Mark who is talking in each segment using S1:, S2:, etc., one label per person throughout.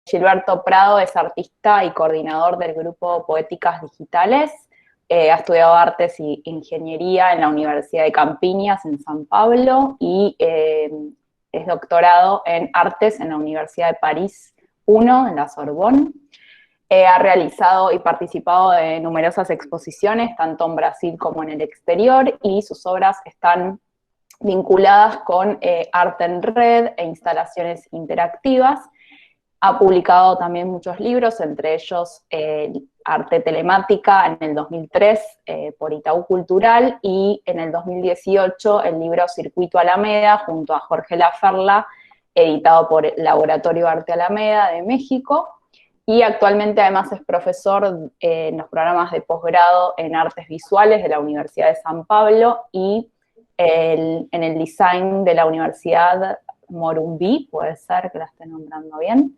S1: Gilberto Prado es artista y coordinador del grupo Poéticas Digitales. Ha estudiado artes y ingeniería en la Universidad de Campiñas en San Pablo y es doctorado en artes en la Universidad de París I en la Sorbonne. Ha realizado y participado de numerosas exposiciones, tanto en Brasil como en el exterior, y sus obras están vinculadas con arte en red e instalaciones interactivas. Ha publicado también muchos libros, entre ellos Arte Telemática en el 2003 por Itaú Cultural, y en el 2018 el libro Circuito Alameda junto a Jorge Laferla, editado por Laboratorio Arte Alameda de México. Y actualmente además es profesor en los programas de posgrado en artes visuales de la Universidad de San Pablo y en el design de la Universidad Morumbí, puede ser que la esté nombrando bien.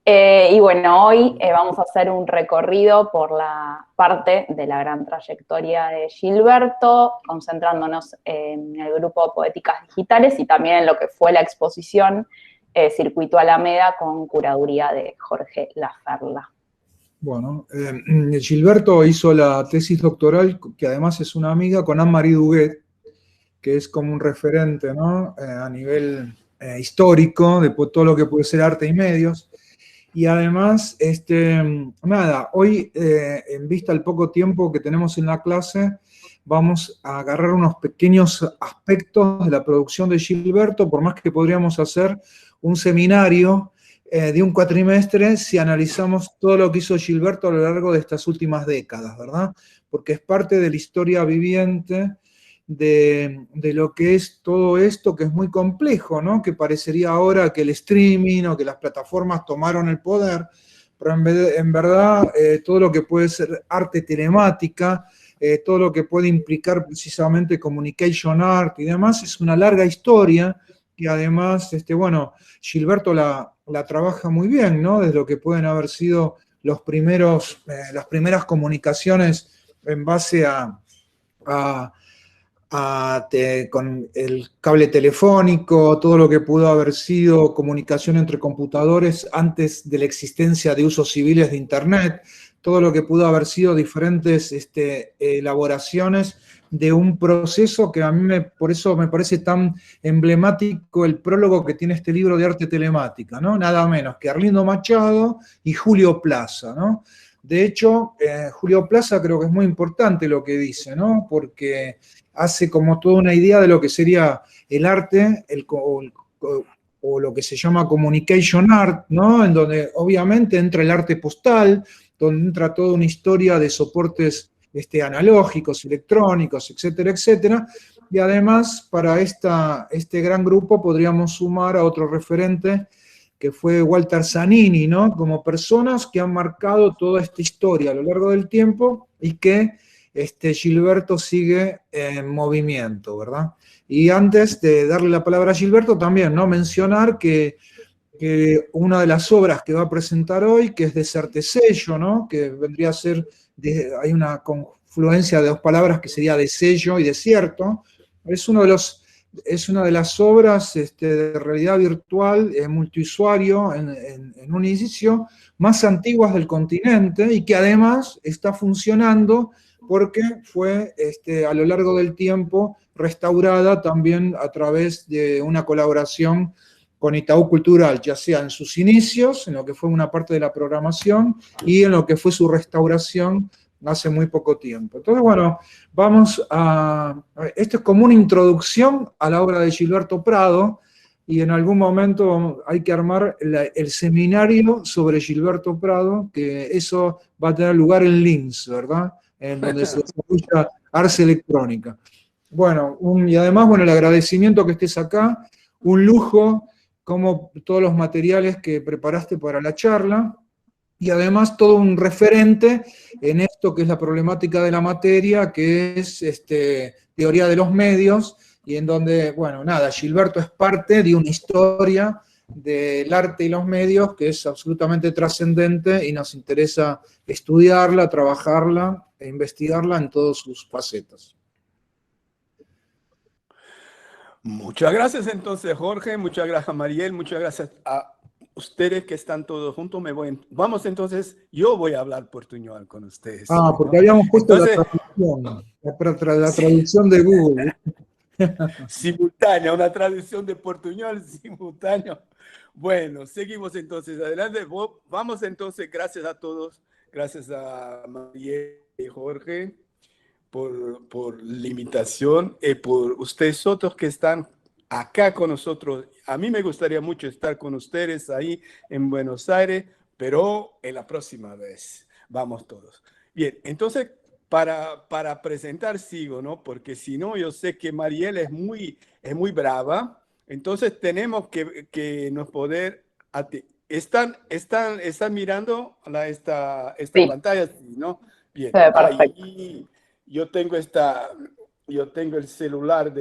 S1: Y bueno, hoy vamos a hacer un recorrido por la parte de la gran trayectoria de Gilberto, concentrándonos en el grupo Poéticas Digitales y también en lo que fue la exposición Circuito Alameda con curaduría de Jorge Laferla.
S2: Bueno, Gilberto hizo la tesis doctoral, que además es una amiga, con Anne-Marie Duguet, que es como un referente, ¿no? A nivel histórico de todo lo que puede ser arte y medios. Y además, nada, hoy, en vista al poco tiempo que tenemos en la clase, vamos a agarrar unos pequeños aspectos de la producción de Gilberto, por más que podríamos hacer un seminario de un cuatrimestre si analizamos todo lo que hizo Gilberto a lo largo de estas últimas décadas, ¿verdad? Porque es parte de la historia viviente de lo que es todo esto, que es muy complejo, ¿no? Que parecería ahora que el streaming o que las plataformas tomaron el poder, pero en verdad todo lo que puede ser arte telemática, todo lo que puede implicar precisamente communication art y demás, es una larga historia que además, bueno, Gilberto la trabaja muy bien, ¿no? Desde lo que pueden haber sido las primeras comunicaciones en base con el cable telefónico, todo lo que pudo haber sido comunicación entre computadores antes de la existencia de usos civiles de Internet, todo lo que pudo haber sido diferentes elaboraciones de un proceso que a mí por eso me parece tan emblemático el prólogo que tiene este libro de arte telemática, ¿no? Nada menos que Arlindo Machado y Julio Plaza, ¿no? De hecho, Julio Plaza creo que es muy importante lo que dice, ¿no? Porque hace como toda una idea de lo que sería el arte, o lo que se llama communication art, ¿no? En donde obviamente entra el arte postal, donde entra toda una historia de soportes analógicos, electrónicos, etcétera, etcétera. Y además, para este gran grupo podríamos sumar a otro referente, que fue Walter Zanini, ¿no? Como personas que han marcado toda esta historia a lo largo del tiempo y que Gilberto sigue en movimiento, ¿verdad? Y antes de darle la palabra a Gilberto, también, ¿no? Mencionar que una de las obras que va a presentar hoy, que es Desertesello, ¿no? Que vendría a ser, hay una confluencia de dos palabras que sería desello y desierto, es una de las obras de realidad virtual multiusuario en un inicio más antiguas del continente y que además está funcionando porque fue a lo largo del tiempo restaurada también a través de una colaboración con Itaú Cultural, ya sea en sus inicios, en lo que fue una parte de la programación, y en lo que fue su restauración hace muy poco tiempo. Entonces, bueno, esto es como una introducción a la obra de Gilberto Prado, y en algún momento hay que armar el seminario sobre Gilberto Prado, que eso va a tener lugar en Linz, ¿verdad? En donde se desarrolla Arce Electrónica. Bueno, y además, bueno, el agradecimiento que estés acá, un lujo, como todos los materiales que preparaste para la charla, y además todo un referente en esto que es la problemática de la materia, que es teoría de los medios, y en donde, bueno, nada, Gilberto es parte de una historia del arte y los medios que es absolutamente trascendente y nos interesa estudiarla, trabajarla e investigarla en todas sus facetas.
S3: Muchas gracias entonces, Jorge, muchas gracias, Mariel, muchas gracias a ustedes que están todos juntos, vamos entonces, yo voy a hablar portuñol con ustedes.
S2: Ah,
S3: hoy,
S2: porque
S3: ¿no?
S2: habíamos puesto
S3: Entonces,
S2: la
S3: sí,
S2: traducción de Google.
S3: simultánea, una traducción de portuñol simultáneo. Bueno, seguimos entonces adelante. Vamos entonces, gracias a todos, gracias a María y Jorge por la invitación y por ustedes otros que están acá con nosotros. A mí me gustaría mucho estar con ustedes ahí en Buenos Aires, pero en la próxima vez vamos todos. Bien, entonces para presentar sigo, ¿no? Porque si no, yo sé que Mariela es muy brava, entonces tenemos que nos poder... ¿Están mirando esta
S1: Sí,
S3: pantalla? Sí, ¿no? Bien,
S1: se ve perfecto.
S3: ahí yo tengo yo tengo el celular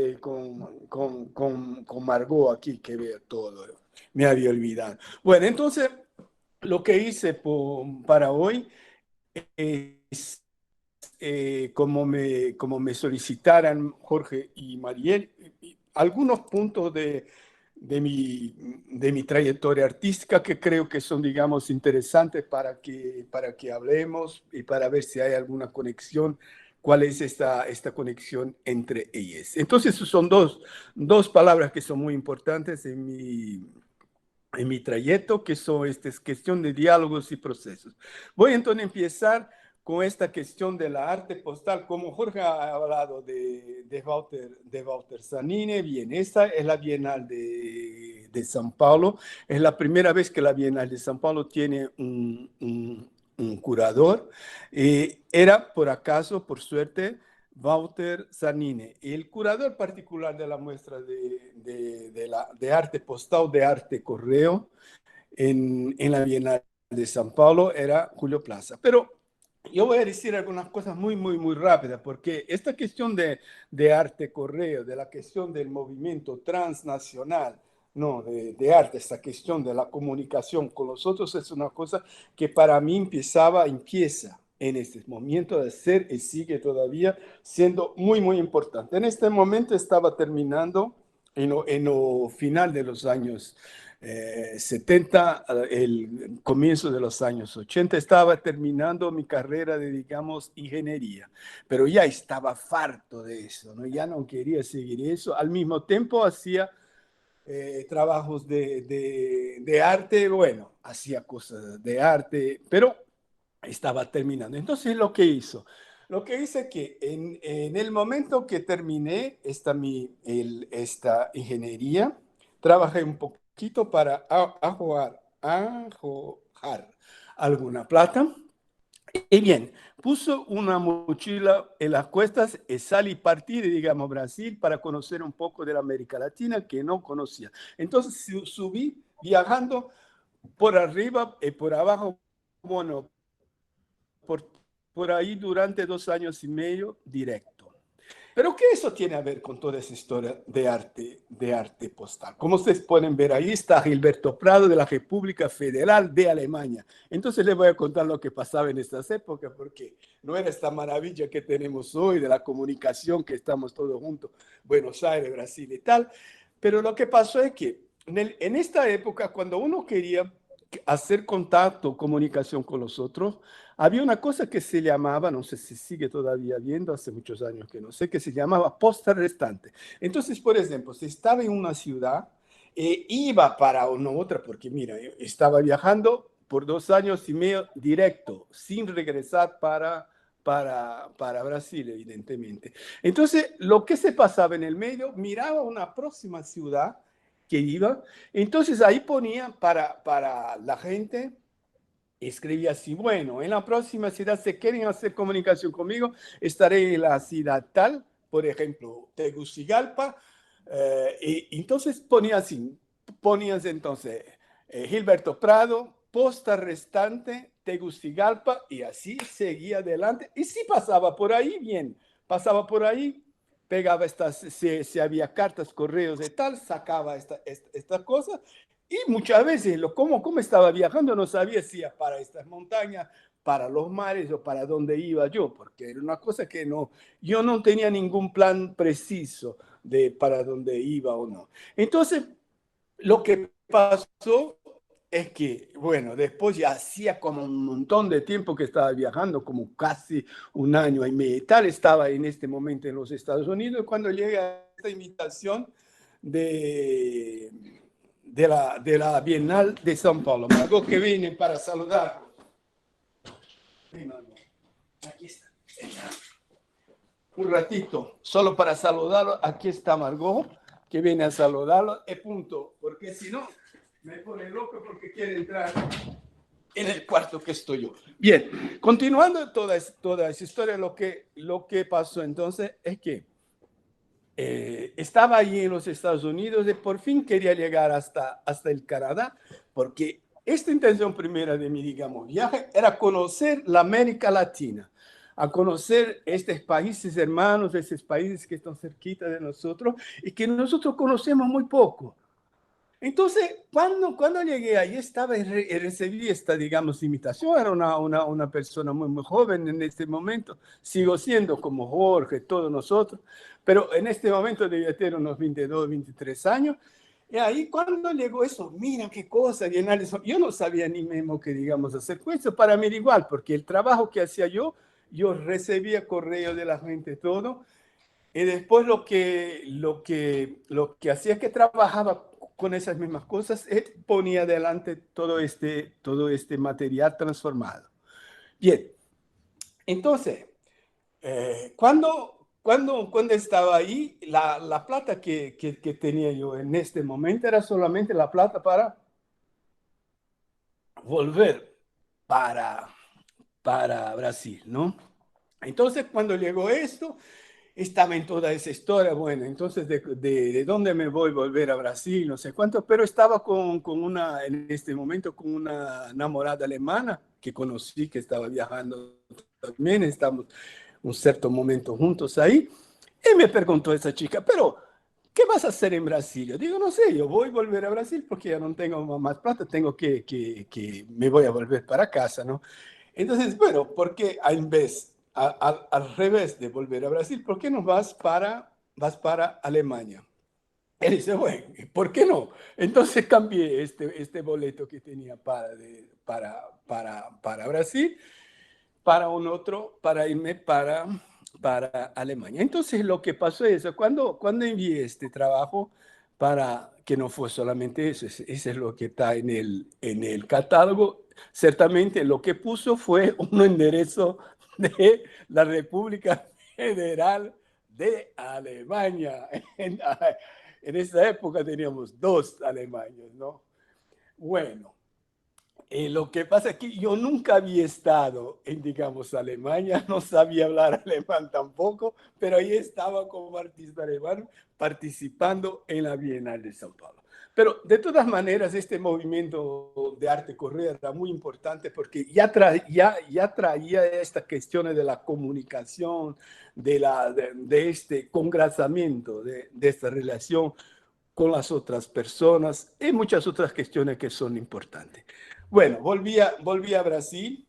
S3: con Margot aquí que ve todo. Me había olvidado. Bueno, entonces lo que hice para hoy es, como me solicitaran Jorge y Mariel, algunos puntos de mi trayectoria artística que creo que son, digamos, interesantes para que hablemos y para ver si hay alguna conexión, cuál es esta conexión entre ellas. Entonces, son dos palabras que son muy importantes en mi trayecto, que son esta es cuestión de diálogos y procesos. Voy entonces a empezar con esta cuestión de la arte postal, como Jorge ha hablado de Walter Zanini. Bien, esta es la Bienal de São Paulo, es la primera vez que la Bienal de São Paulo tiene un curador. Era por acaso, por suerte, Walter Zanini, el curador particular de la muestra de arte postal, de arte correo, en la Bienal de São Paulo era Julio Plaza. Pero yo voy a decir algunas cosas muy rápidas, porque esta cuestión de arte correo, de la cuestión del movimiento transnacional, no, de arte, esta cuestión de la comunicación con los otros es una cosa que para mí empieza en este momento de ser y sigue todavía siendo muy importante. En este momento estaba terminando en lo final de los años 70, el comienzo de los años 80, estaba terminando mi carrera de, digamos, ingeniería, pero ya estaba farto de eso, ¿no? Ya no quería seguir eso. Al mismo tiempo hacía trabajos de arte, bueno, hacía cosas de arte, pero estaba terminando. Entonces, lo que hice que en el momento que terminé esta ingeniería, trabajé un poquito para ahorrar alguna plata. Y bien, puso una mochila en las cuestas y salí partí de, digamos, Brasil para conocer un poco de la América Latina que no conocía. Entonces subí viajando por arriba y por abajo, bueno, por, por ahí durante 2 años y medio directo. Pero ¿qué eso tiene a ver con toda esa historia de arte postal? Como ustedes pueden ver, ahí está Gilberto Prado de la República Federal de Alemania. Entonces les voy a contar lo que pasaba en estas épocas, porque no era esta maravilla que tenemos hoy de la comunicación, que estamos todos juntos, Buenos Aires, Brasil y tal. Pero lo que pasó es que en esta época, cuando uno quería hacer contacto, comunicación con los otros, había una cosa que se llamaba, no sé si sigue todavía viendo, hace muchos años que no sé, que se llamaba posta restante. Entonces, por ejemplo, si estaba en una ciudad, iba para una otra, porque mira, estaba viajando por 2 años y medio directo, sin regresar para Brasil, evidentemente. Entonces, lo que se pasaba en el medio, miraba una próxima ciudad que iba, entonces ahí ponía para la gente, escribía así: bueno, en la próxima ciudad, si quieren hacer comunicación conmigo, estaré en la ciudad tal, por ejemplo, Tegucigalpa, y entonces ponías entonces Gilberto Prado, posta restante, Tegucigalpa, y así seguía adelante. Y si pasaba por ahí, bien, pasaba por ahí, pegaba si había cartas, correos y tal, sacaba esta cosa. Y muchas veces, como estaba viajando, no sabía si era para estas montañas, para los mares o para dónde iba yo, porque era una cosa que yo no tenía ningún plan preciso de para dónde iba o no. Entonces, lo que pasó es que, bueno, después ya hacía como un montón de tiempo que estaba viajando, como casi un año y medio y tal, estaba en este momento en los Estados Unidos, cuando llega esta invitación de, de la Bienal de São Paulo. Margot, que viene para saludar. Aquí está. Un ratito, solo para saludarlo. Aquí está Margot, que viene a saludarlo. Y punto, porque si no, me pone loco porque quiere entrar en el cuarto que estoy yo. Bien, continuando toda esa historia, lo que pasó entonces es que estaba allí en los Estados Unidos y por fin quería llegar hasta el Canadá, porque esta intención primera de mi, digamos, viaje era conocer la América Latina, a conocer estos países hermanos, esos países que están cerquita de nosotros y que nosotros conocemos muy poco. Entonces, cuando llegué ahí estaba y recibí esta, digamos, invitación. Era una persona muy, muy joven en este momento. Sigo siendo como Jorge, todos nosotros, pero en este momento debía tener unos 22, 23 años. Y ahí cuando llegó eso, mira qué cosa, llenar eso. Yo no sabía ni mismo qué, digamos, hacer con eso. Para mí era igual, porque el trabajo que hacía yo recibía correo de la gente, todo. Y después lo que hacía es que trabajaba con esas mismas cosas, ponía adelante todo este material transformado. Bien, entonces, cuando estaba ahí, la plata que tenía yo en este momento era solamente la plata para volver para Brasil, ¿no? Entonces, cuando llegó esto, estaba en toda esa historia. Bueno, entonces, ¿de dónde me voy a volver a Brasil? No sé cuánto, pero estaba en este momento, con una enamorada alemana que conocí, que estaba viajando también. Estamos un cierto momento juntos ahí. Y me preguntó esa chica, pero, ¿qué vas a hacer en Brasil? Yo digo, no sé, yo voy a volver a Brasil porque ya no tengo más plata, me voy a volver para casa, ¿no? Entonces, bueno, ¿por qué al revés de volver a Brasil, por qué no vas para Alemania? Él dice, bueno, ¿por qué no? Entonces cambié este boleto que tenía para Brasil, para un otro, para irme para Alemania. Entonces lo que pasó es eso, cuando envié este trabajo, para que no fue solamente eso, ese es lo que está en el catálogo. Ciertamente lo que puso fue un enderezo de la República Federal de Alemania. En esa época teníamos dos Alemanias, ¿no? Bueno, lo que pasa es que yo nunca había estado en, digamos, Alemania, no sabía hablar alemán tampoco, pero ahí estaba como artista alemán participando en la Bienal de São Paulo. Pero de todas maneras, este movimiento de arte Correa era muy importante porque ya traía estas cuestiones de la comunicación, de este congrasamiento, de esta relación con las otras personas y muchas otras cuestiones que son importantes. Bueno, volví a Brasil.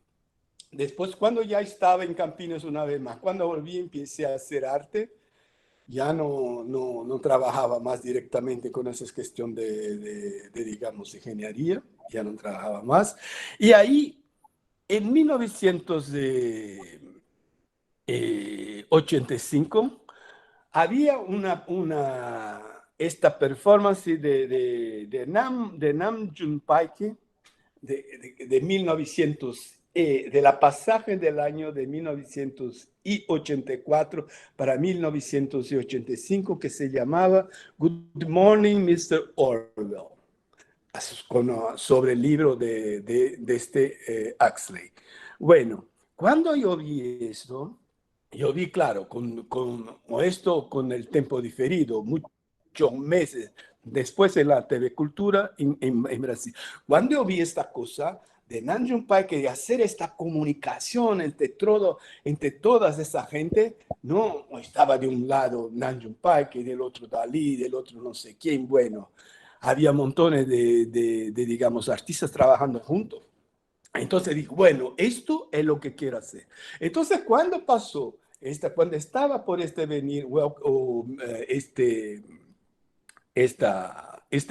S3: Después, cuando ya estaba en Campinas una vez más, cuando volví, empecé a hacer arte. Ya no trabajaba más directamente con esa cuestión digamos, ingeniería. Ya no trabajaba más. Y ahí, en 1985, había esta performance de Nam June Paik de 1900, de la pasaje del año de 1984 para 1985, que se llamaba Good Morning, Mr. Orwell, sobre el libro de este Huxley. Bueno, cuando yo vi esto, yo vi, claro, con el tiempo diferido, muchos meses después en la TV Cultura en Brasil. Cuando yo vi esta cosa de Nam June Paik, de hacer esta comunicación entre toda esa gente, no estaba de un lado Nam June Paik, del otro Dalí, del otro no sé quién. Bueno, había montones digamos, artistas trabajando juntos. Entonces dije, bueno, esto es lo que quiero hacer. Entonces, cuando pasó, cuando estaba por venir este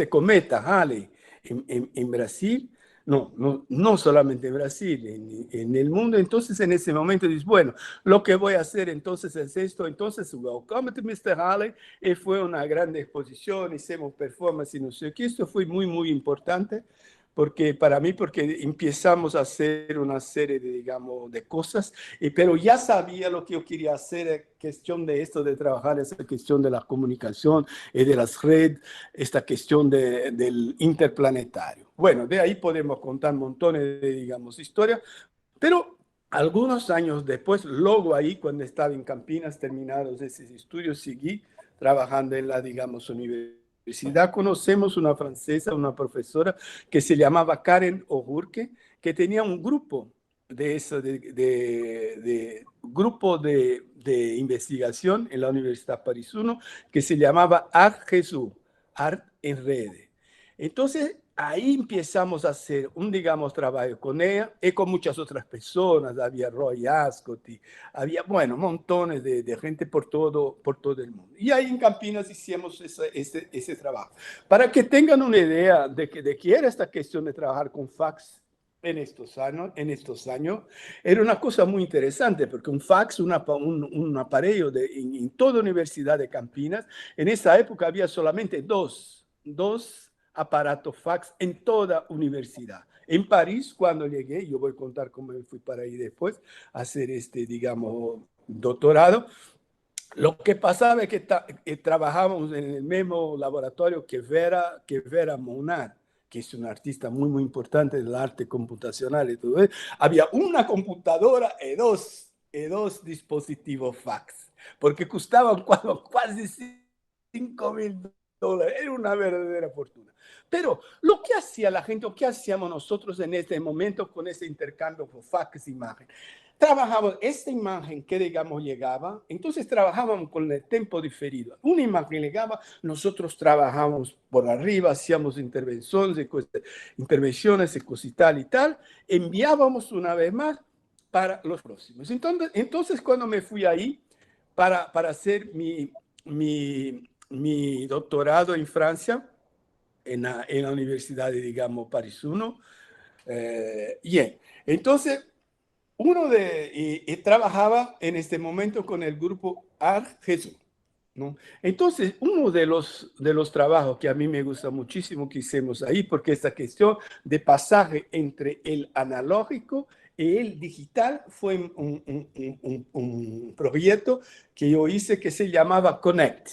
S3: cometa Halley en Brasil, no solamente en Brasil, en el mundo. Entonces, en ese momento, dices, bueno, lo que voy a hacer entonces es esto. Entonces, Welcome to Mr. Halley, y fue una gran exposición, hicimos performance y no sé qué. Esto fue muy, muy importante porque para mí, porque empezamos a hacer una serie de, digamos, de cosas, pero ya sabía lo que yo quería hacer, cuestión de esto, de trabajar esa cuestión de la comunicación y de las redes, esta cuestión del interplanetario. Bueno, de ahí podemos contar montones de, digamos, historias, pero algunos años después, luego ahí, cuando estaba en Campinas, terminados esos estudios, seguí trabajando en la, digamos, universidad. Conocemos una francesa, una profesora que se llamaba Karen O'Rourke, que tenía un grupo de eso, grupo de investigación en la Universidad París I, que se llamaba Art Jesús, Art en Redes. Entonces, ahí empezamos a hacer un, digamos, trabajo con ella y con muchas otras personas. Había Roy Ascott, y había, bueno, montones de gente por todo el mundo. Y ahí en Campinas hicimos ese trabajo. Para que tengan una idea de qué era esta cuestión de trabajar con fax en estos años, era una cosa muy interesante, porque un fax, un aparello en toda Universidad de Campinas, en esa época había solamente dos aparatos fax en toda universidad. En París, cuando llegué, yo voy a contar cómo fui para ahí después, a hacer digamos, doctorado. Lo que pasaba es que trabajábamos en el mismo laboratorio que Vera Monar, que es una artista muy, muy importante del arte computacional y todo eso. Había una computadora y dos dispositivos fax, porque costaban casi $5,000. Era una verdadera fortuna. Pero lo que hacía la gente, o qué hacíamos nosotros en este momento con ese intercambio de fax imagen, trabajamos esta imagen que, digamos, llegaba, entonces trabajábamos con el tiempo diferido. Una imagen llegaba, nosotros trabajamos por arriba, hacíamos intervenciones y cosas y tal, enviábamos una vez más para los próximos. Entonces cuando me fui ahí para hacer mi doctorado en Francia, en la Universidad de, digamos, París I, entonces y trabajaba en este momento con el grupo Art Jesús, ¿no? Entonces, uno de los trabajos que a mí me gusta muchísimo que hicimos ahí, porque esta cuestión de pasaje entre el analógico y el digital fue un proyecto que yo hice que se llamaba Connect.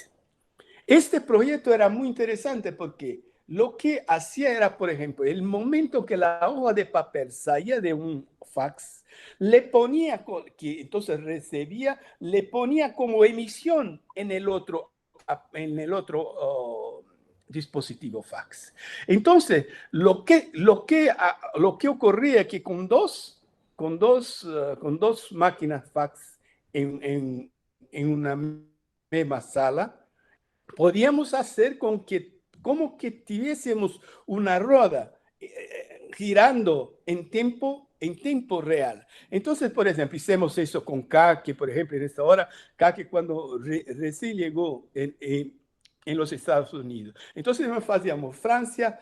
S3: Este proyecto era muy interesante porque lo que hacía era, por ejemplo, el momento que la hoja de papel salía de un fax, le ponía, que entonces recibía, le ponía como emisión en el otro dispositivo fax. Entonces, lo que ocurría es que con dos máquinas fax en una misma sala, podíamos hacer como que tuviésemos una rueda girando en tiempo real. Entonces, por ejemplo, hicimos eso con Kake, por ejemplo, en esta hora, Kake cuando recién llegó en los Estados Unidos. Entonces, nos hacíamos Francia,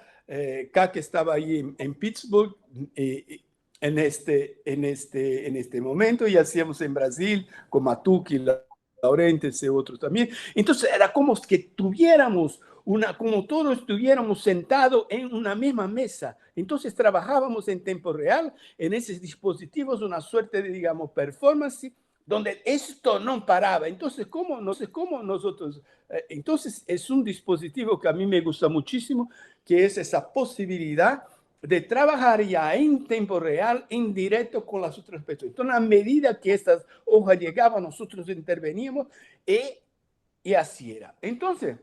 S3: Kake estaba ahí en Pittsburgh, en este momento, y hacíamos en Brasil con Matuki, Laurente, ese otro también. Entonces era como que tuviéramos como todos estuviéramos sentados en una misma mesa. Entonces trabajábamos en tiempo real en esos dispositivos, una suerte de, digamos, performance, donde esto no paraba. Entonces, no sé cómo nosotros... entonces es un dispositivo que a mí me gusta muchísimo, que es esa posibilidad de trabajar ya en tiempo real, en directo con las otras personas. Entonces, a medida que estas hojas llegaban, nosotros interveníamos y así era. Entonces,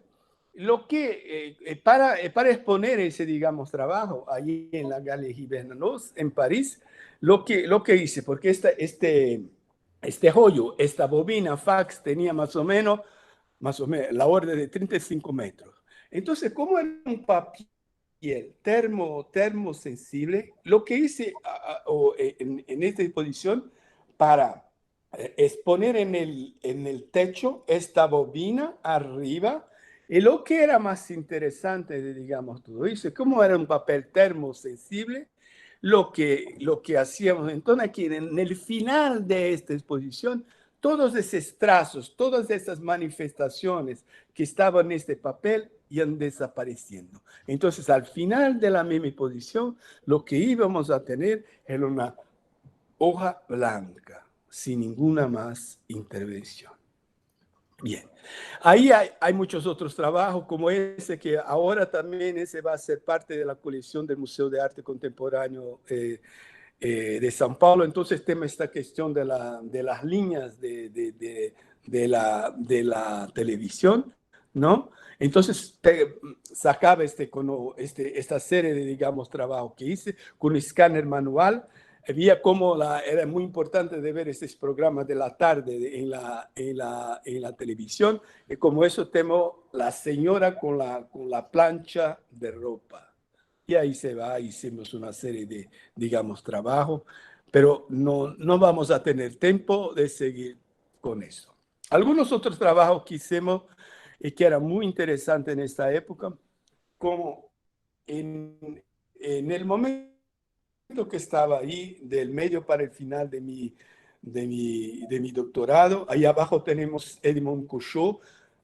S3: lo que para exponer ese, digamos, trabajo allí en la Galerie Bernanos, en París, lo que hice, porque este joyo, esta bobina fax tenía más o menos la orden de 35 metros. Entonces, como era un papel termosensible, lo que hice en esta disposición para exponer en el techo esta bobina arriba, y lo que era más interesante, digamos, todo eso, como era un papel termosensible, lo que hacíamos. Entonces, aquí en el final de esta exposición, todos esos trazos, todas esas manifestaciones que estaban en este papel iban desapareciendo. Entonces, al final de la misma exposición, lo que íbamos a tener era una hoja blanca, sin ninguna más intervención. Bien, ahí hay muchos otros trabajos como ese, que ahora también ese va a ser parte de la colección del Museo de Arte Contemporáneo de São Paulo. Entonces, tema esta cuestión de las líneas de la televisión, ¿no? Entonces, sacaba esta serie de, digamos, trabajos que hice con un escáner manual. Veía cómo era muy importante de ver estos programas de la tarde en la televisión, y como eso tengo la señora con la plancha de ropa. Y ahí se va, hicimos una serie de, digamos, trabajo, pero no vamos a tener tiempo de seguir con eso. Algunos otros trabajos que hicimos y que eran muy interesantes en esta época, como en el momento que estaba ahí, del medio para el final de mi doctorado, ahí abajo tenemos Edmond Couchot,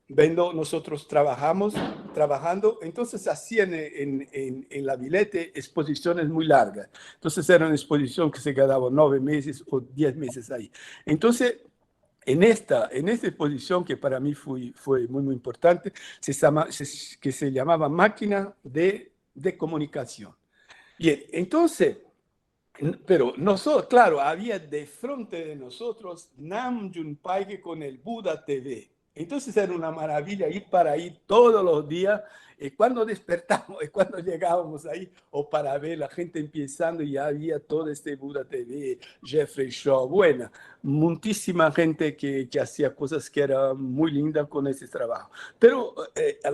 S3: viendo nosotros trabajando, entonces hacían en la Villette exposiciones muy largas. Entonces era una exposición que se quedaba 9 meses o 10 meses ahí. Entonces, en esta exposición, que para mí fue muy, muy importante, que se llamaba Máquina de Comunicación. Bien, entonces, pero nosotros, claro, había de frente de nosotros Nam June Paik con el Buda TV. Entonces era una maravilla ir para ahí todos los días. Y cuando despertamos, y cuando llegábamos ahí, o para ver la gente empezando, y había todo este Buda TV, Jeffrey Shaw, bueno, muchísima gente que hacía cosas que eran muy lindas con ese trabajo. Pero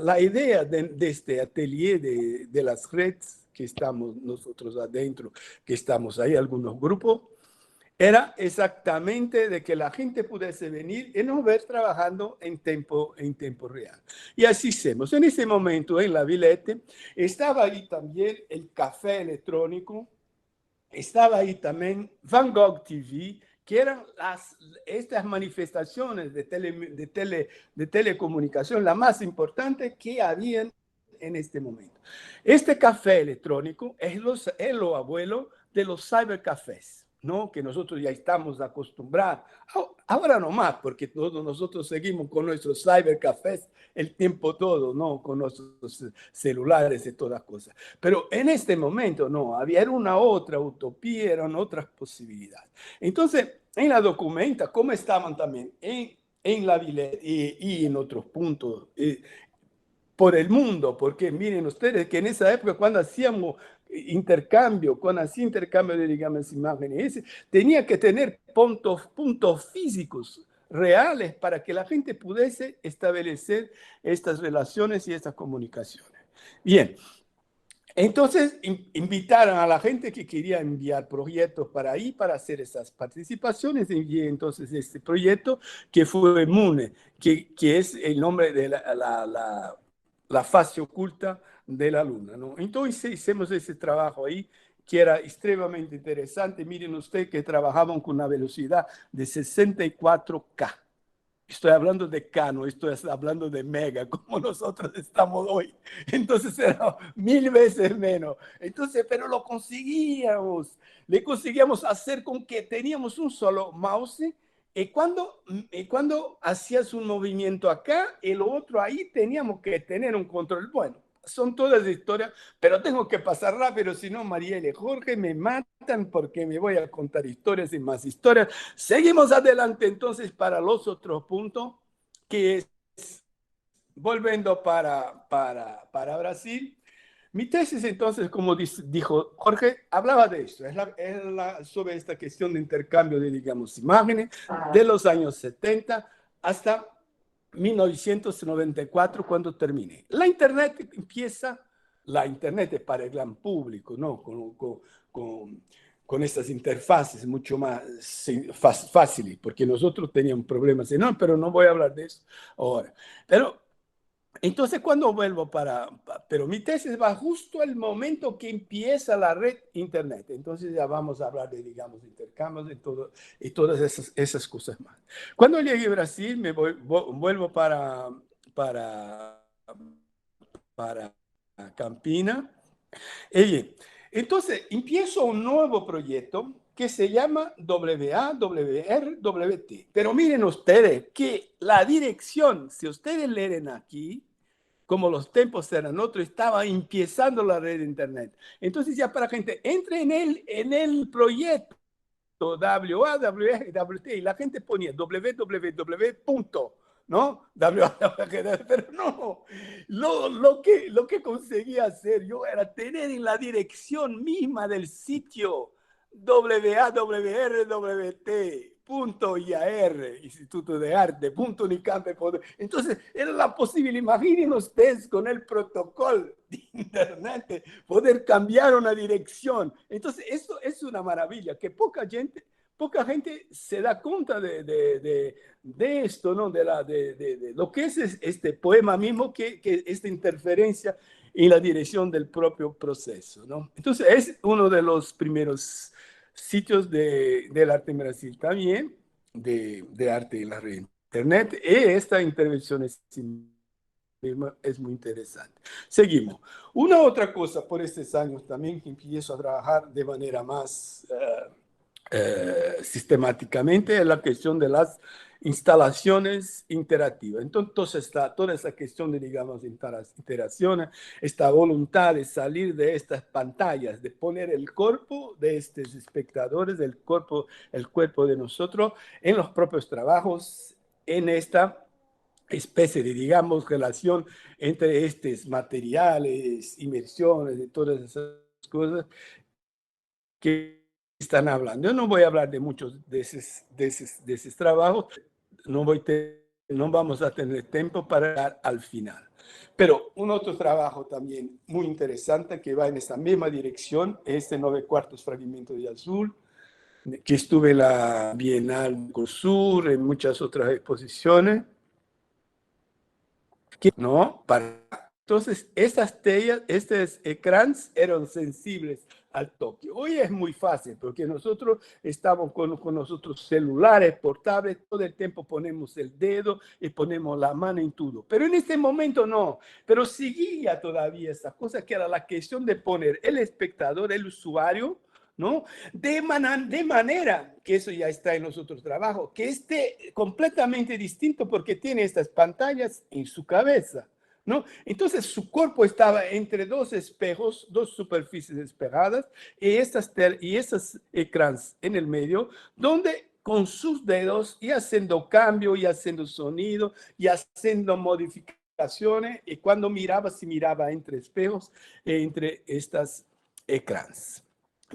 S3: la idea de este atelier de las redes que estamos nosotros adentro, que estamos ahí, algunos grupos, era exactamente de que la gente pudiese venir y nos ver trabajando en tiempo real. Y así hicimos. En ese momento, en la Villette, estaba ahí también el café electrónico, estaba ahí también Van Gogh TV, que eran estas manifestaciones de telecomunicación, la más importante que habían en este momento. Este café electrónico es lo abuelo de los cybercafés, ¿no? Que nosotros ya estamos acostumbrados. Ahora no más, porque todos nosotros seguimos con nuestros cybercafés el tiempo todo, ¿no? Con nuestros celulares y todas cosas. Pero en este momento no, había una otra utopía, eran otras posibilidades. Entonces, en la documenta, ¿cómo estaban también en la Villette y en otros puntos por el mundo? Porque miren ustedes que en esa época, cuando hacía intercambio de, digamos, imágenes, tenía que tener puntos físicos reales para que la gente pudiese establecer estas relaciones y estas comunicaciones. Bien, entonces invitaron a la gente que quería enviar proyectos para ahí, para hacer esas participaciones. Envié entonces este proyecto que fue MUNE, que es el nombre de la fase oculta de la Luna, ¿no? Entonces hicimos ese trabajo ahí, que era extremadamente interesante. Miren ustedes que trabajaban con una velocidad de 64K. Estoy hablando de K, no estoy hablando de mega, como nosotros estamos hoy. Entonces era 1000 veces menos. Entonces, pero lo conseguíamos. Le conseguíamos hacer con que teníamos un solo mouse. Y cuando hacías un movimiento acá, el otro ahí, teníamos que tener un control. Bueno, son todas historias, pero tengo que pasar rápido, si no, Mariela y Jorge me matan porque me voy a contar historias y más historias. Seguimos adelante entonces para los otros puntos, que es volviendo para Brasil. Mi tesis entonces, como dijo Jorge, hablaba de esto, sobre esta cuestión de intercambio de, digamos, imágenes de los años 70 hasta 1994, cuando terminé. La Internet empieza, la Internet es para el gran público, ¿no? Con estas interfaces mucho más fáciles, porque nosotros teníamos problemas enormes, pero no voy a hablar de eso ahora. Pero Entonces, cuando vuelvo pero mi tesis va justo al momento que empieza la red Internet. Entonces ya vamos a hablar de, digamos, intercambios y todas esas cosas más. Cuando llegué a Brasil, vuelvo para, para Campina. Entonces, empiezo un nuevo proyecto que se llama WAWRWT. Pero miren ustedes que la dirección, si ustedes leen aquí, como los tiempos eran otros, estaba empezando la red de Internet. Entonces ya para gente, entre en el proyecto WAWRWT y la gente ponía www. ¿No? Pero no, lo que conseguía hacer yo era tener en la dirección misma del sitio WAWRWT.IAR, Instituto de Arte, .unicamp. Entonces, era la posibilidad, imaginen ustedes con el protocolo de Internet, poder cambiar una dirección. Entonces, esto es una maravilla, que poca gente se da cuenta de esto, ¿no? De lo que es este poema mismo, que esta interferencia en la dirección del propio proceso, ¿no? Entonces, es uno de los primeros sitios del arte en Brasil también, de arte en la red Internet, y esta intervención es muy interesante. Seguimos. Una otra cosa por estos años también que empiezo a trabajar de manera más sistemáticamente es la cuestión de las instalaciones interactivas. Entonces está toda esa cuestión de, digamos, interacciones, esta voluntad de salir de estas pantallas, de poner el cuerpo de estos espectadores, el cuerpo de nosotros en los propios trabajos, en esta especie de, digamos, relación entre estos materiales, inmersiones y todas esas cosas que están hablando. Yo no voy a hablar de muchos de esos trabajos, no vamos a tener tiempo para llegar al final. Pero un otro trabajo también muy interesante que va en esta misma dirección es este 9/4 fragmento de azul, que estuve en la Bienal Sur, en muchas otras exposiciones. ¿No? Entonces, estas tellas, estos ecrans eran sensibles al toque. Hoy es muy fácil porque nosotros estamos con nuestros celulares portables, todo el tiempo ponemos el dedo y ponemos la mano en todo. Pero en este momento no. Pero seguía todavía esa cosa que era la cuestión de poner el espectador, el usuario, ¿no? De manera que eso ya está en los otros trabajos, que esté completamente distinto porque tiene estas pantallas en su cabeza, ¿no? Entonces su cuerpo estaba entre dos espejos, dos superficies espejadas y esas ecrans en el medio, donde con sus dedos y haciendo cambio y haciendo sonido y haciendo modificaciones, y cuando se miraba entre espejos, entre estas ecrans.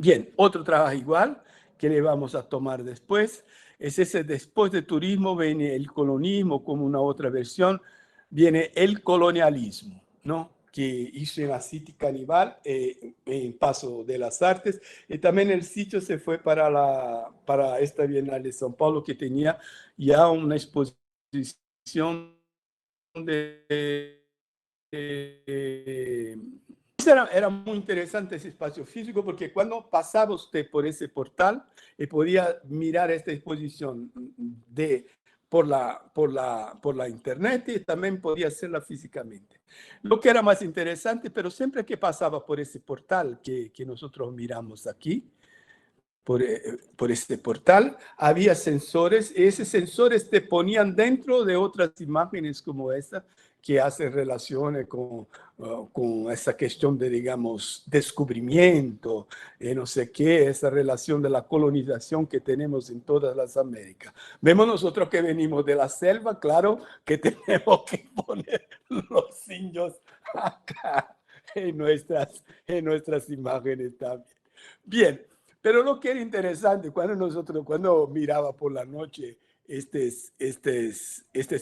S3: Bien, otro trabajo igual que le vamos a tomar después es ese después de turismo viene el colonismo como una otra versión, viene el colonialismo, ¿no? Que hizo en la City Canibal, en Paso de las Artes, y también el sitio se fue para esta Bienal de São Paulo que tenía ya una exposición de era muy interesante ese espacio físico porque cuando pasaba usted por ese portal podía mirar esta exposición por la internet y también podía hacerla físicamente. Lo que era más interesante, pero siempre que pasaba por ese portal que nosotros miramos aquí, por este portal, había sensores y esos sensores te ponían dentro de otras imágenes como esta que hacen relaciones con esa cuestión de, digamos, descubrimiento, no sé qué, esa relación de la colonización que tenemos en todas las Américas. Vemos nosotros que venimos de la selva, claro que tenemos que poner los indios acá en nuestras imágenes también. Bien. Pero lo que era interesante, cuando miraba por la noche estos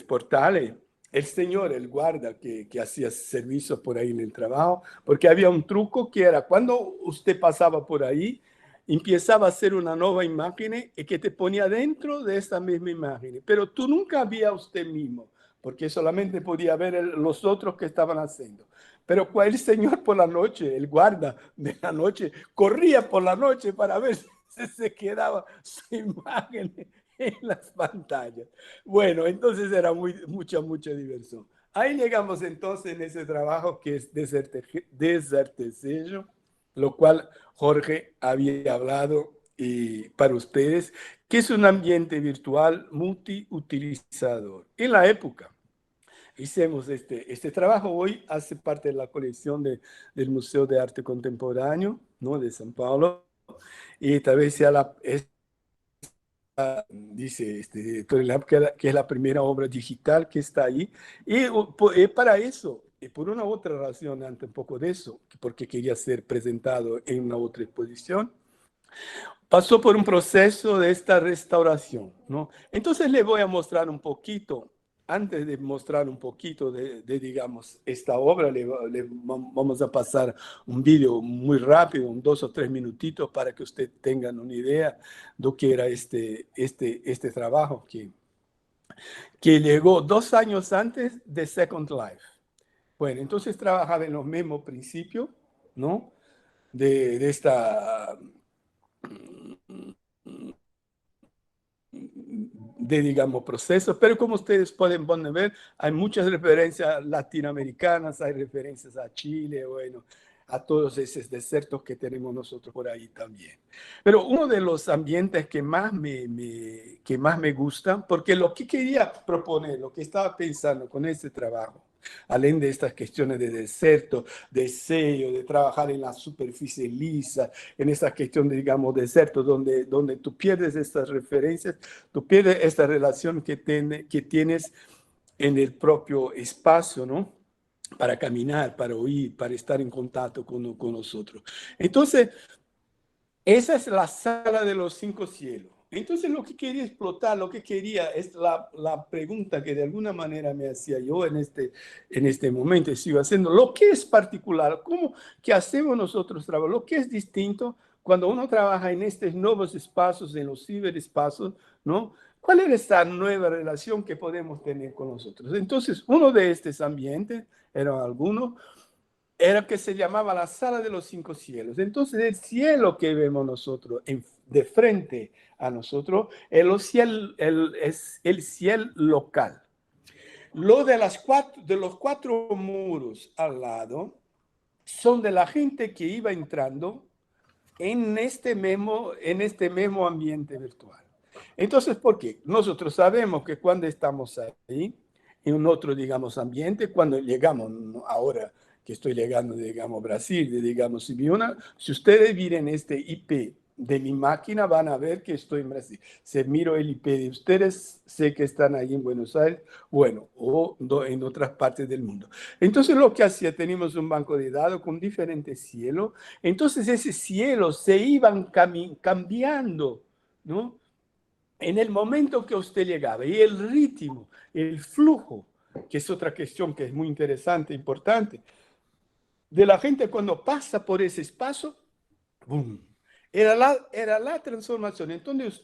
S3: portales, el señor, el guarda que hacía servicio por ahí en el trabajo, porque había un truco que era cuando usted pasaba por ahí, empezaba a hacer una nueva imagen y que te ponía dentro de esta misma imagen, pero tú nunca veías usted mismo, porque solamente podía ver los otros que estaban haciendo. Pero el señor por la noche, el guarda de la noche, corría por la noche para ver si se quedaba su imagen en las pantallas. Bueno, entonces era mucha diversión. Ahí llegamos entonces en ese trabajo que es Desertecillo, lo cual Jorge había hablado para ustedes, que es un ambiente virtual multiutilizador. En la época hicimos este trabajo, hoy hace parte de la colección del Museo de Arte Contemporáneo, ¿no?, de São Paulo, y tal vez sea dice Tony Lamb que es la primera obra digital que está ahí, y para eso, y por una otra razón, antes un poco de eso, porque quería ser presentado en una otra exposición, pasó por un proceso de esta restauración, ¿no? Entonces le voy a mostrar un poquito, antes de mostrar un poquito digamos, esta obra, vamos a pasar un vídeo muy rápido, 2 o 3 minutitos, para que ustedes tengan una idea de lo que era este trabajo que llegó 2 años antes de Second Life. Bueno, entonces trabajaba en los mismos principios, ¿no?, de esta digamos, procesos, pero como ustedes pueden ver, hay muchas referencias latinoamericanas, hay referencias a Chile, bueno, a todos esos desiertos que tenemos nosotros por ahí también. Pero uno de los ambientes que más me gustan, porque lo que quería proponer, lo que estaba pensando con este trabajo, além de estas cuestiones de desierto, de sello, de trabajar en la superficie lisa, en esta cuestión de, digamos, desierto, donde tú pierdes estas referencias, tú pierdes esta relación que tienes en el propio espacio, ¿no?, para caminar, para oír, para estar en contacto con nosotros. Entonces, esa es la sala de los 5 cielos. Entonces, lo que quería explotar, lo que quería es la pregunta que de alguna manera me hacía yo en este momento, y sigo haciendo, lo que es particular, cómo que hacemos nosotros trabajo, lo que es distinto cuando uno trabaja en estos nuevos espacios, en los ciberespacios, ¿no? ¿Cuál es esta nueva relación que podemos tener con nosotros? Entonces, uno de estos ambientes, eran algunos, era que se llamaba la sala de los 5 cielos. Entonces, el cielo que vemos nosotros de frente a nosotros es el cielo local. Lo de los 4 muros al lado son de la gente que iba entrando en este mismo ambiente virtual. Entonces, ¿por qué? Nosotros sabemos que cuando estamos ahí, en un otro, digamos, ambiente, cuando llegamos ahora que estoy llegando, digamos, Brasil, digamos, si ustedes miren este IP de mi máquina, van a ver que estoy en Brasil. Si miro el IP de ustedes, sé que están ahí en Buenos Aires, bueno, o en otras partes del mundo. Entonces, lo que hacía, teníamos un banco de datos con diferentes cielos. Entonces, ese cielo se iban cambiando, ¿no?, en el momento que usted llegaba, y el ritmo, el flujo, que es otra cuestión que es muy interesante, importante, de la gente cuando pasa por ese espacio, ¡boom! Era la transformación. Entonces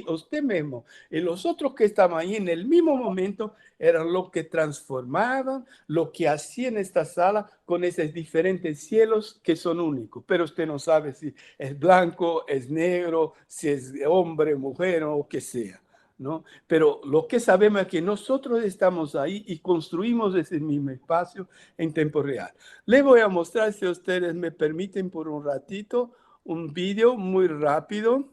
S3: usted mismo y los otros que estaban ahí en el mismo momento eran los que transformaban, lo que hacían esta sala con esos diferentes cielos que son únicos. Pero usted no sabe si es blanco, es negro, si es hombre, mujer o que sea, ¿no? Pero lo que sabemos es que nosotros estamos ahí y construimos ese mismo espacio en tiempo real. Les voy a mostrar, si ustedes me permiten por un ratito, un vídeo muy rápido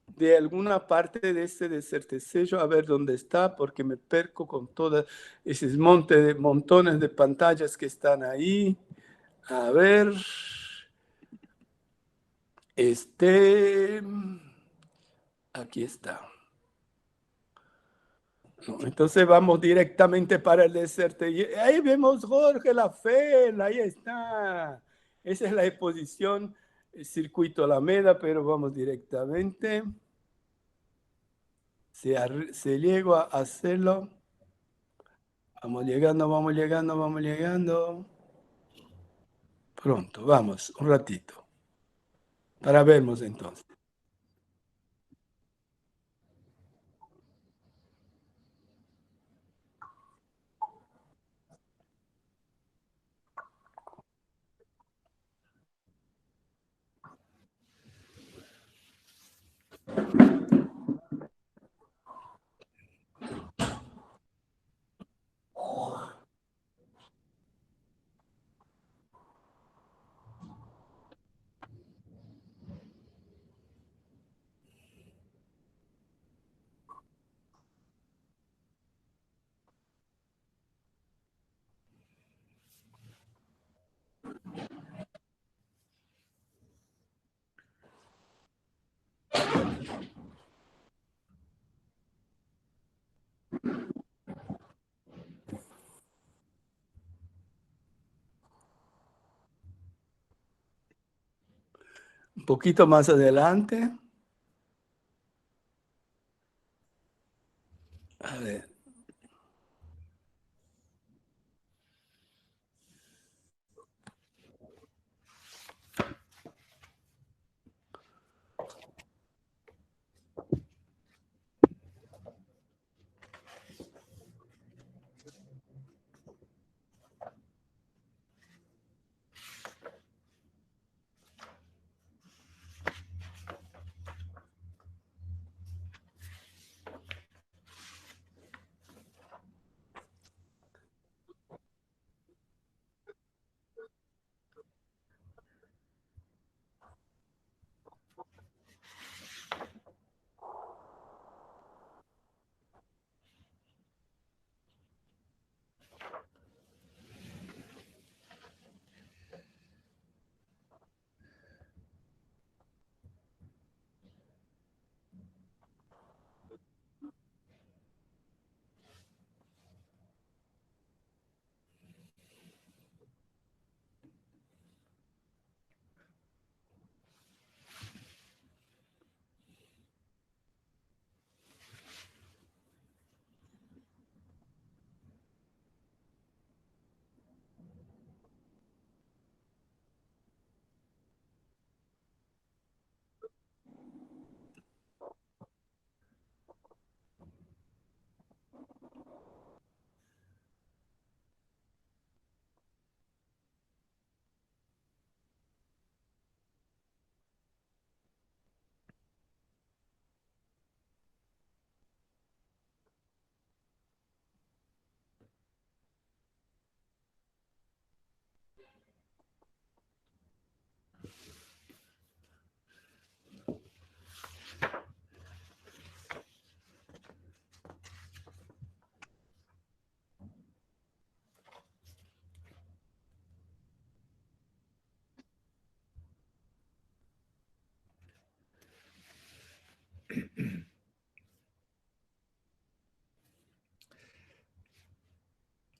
S3: de alguna parte de este desertecillo, a ver dónde está, porque me perco con todos esos montones de pantallas que están ahí. A ver, aquí está. Entonces vamos directamente para el desierto. Y ahí vemos Jorge Lafel, ahí está. Esa es la exposición, Circuito Alameda, pero vamos directamente. Si llego a hacerlo, vamos llegando, vamos llegando, vamos llegando. Pronto, vamos, un ratito, para vernos entonces. Un poquito más adelante. A ver.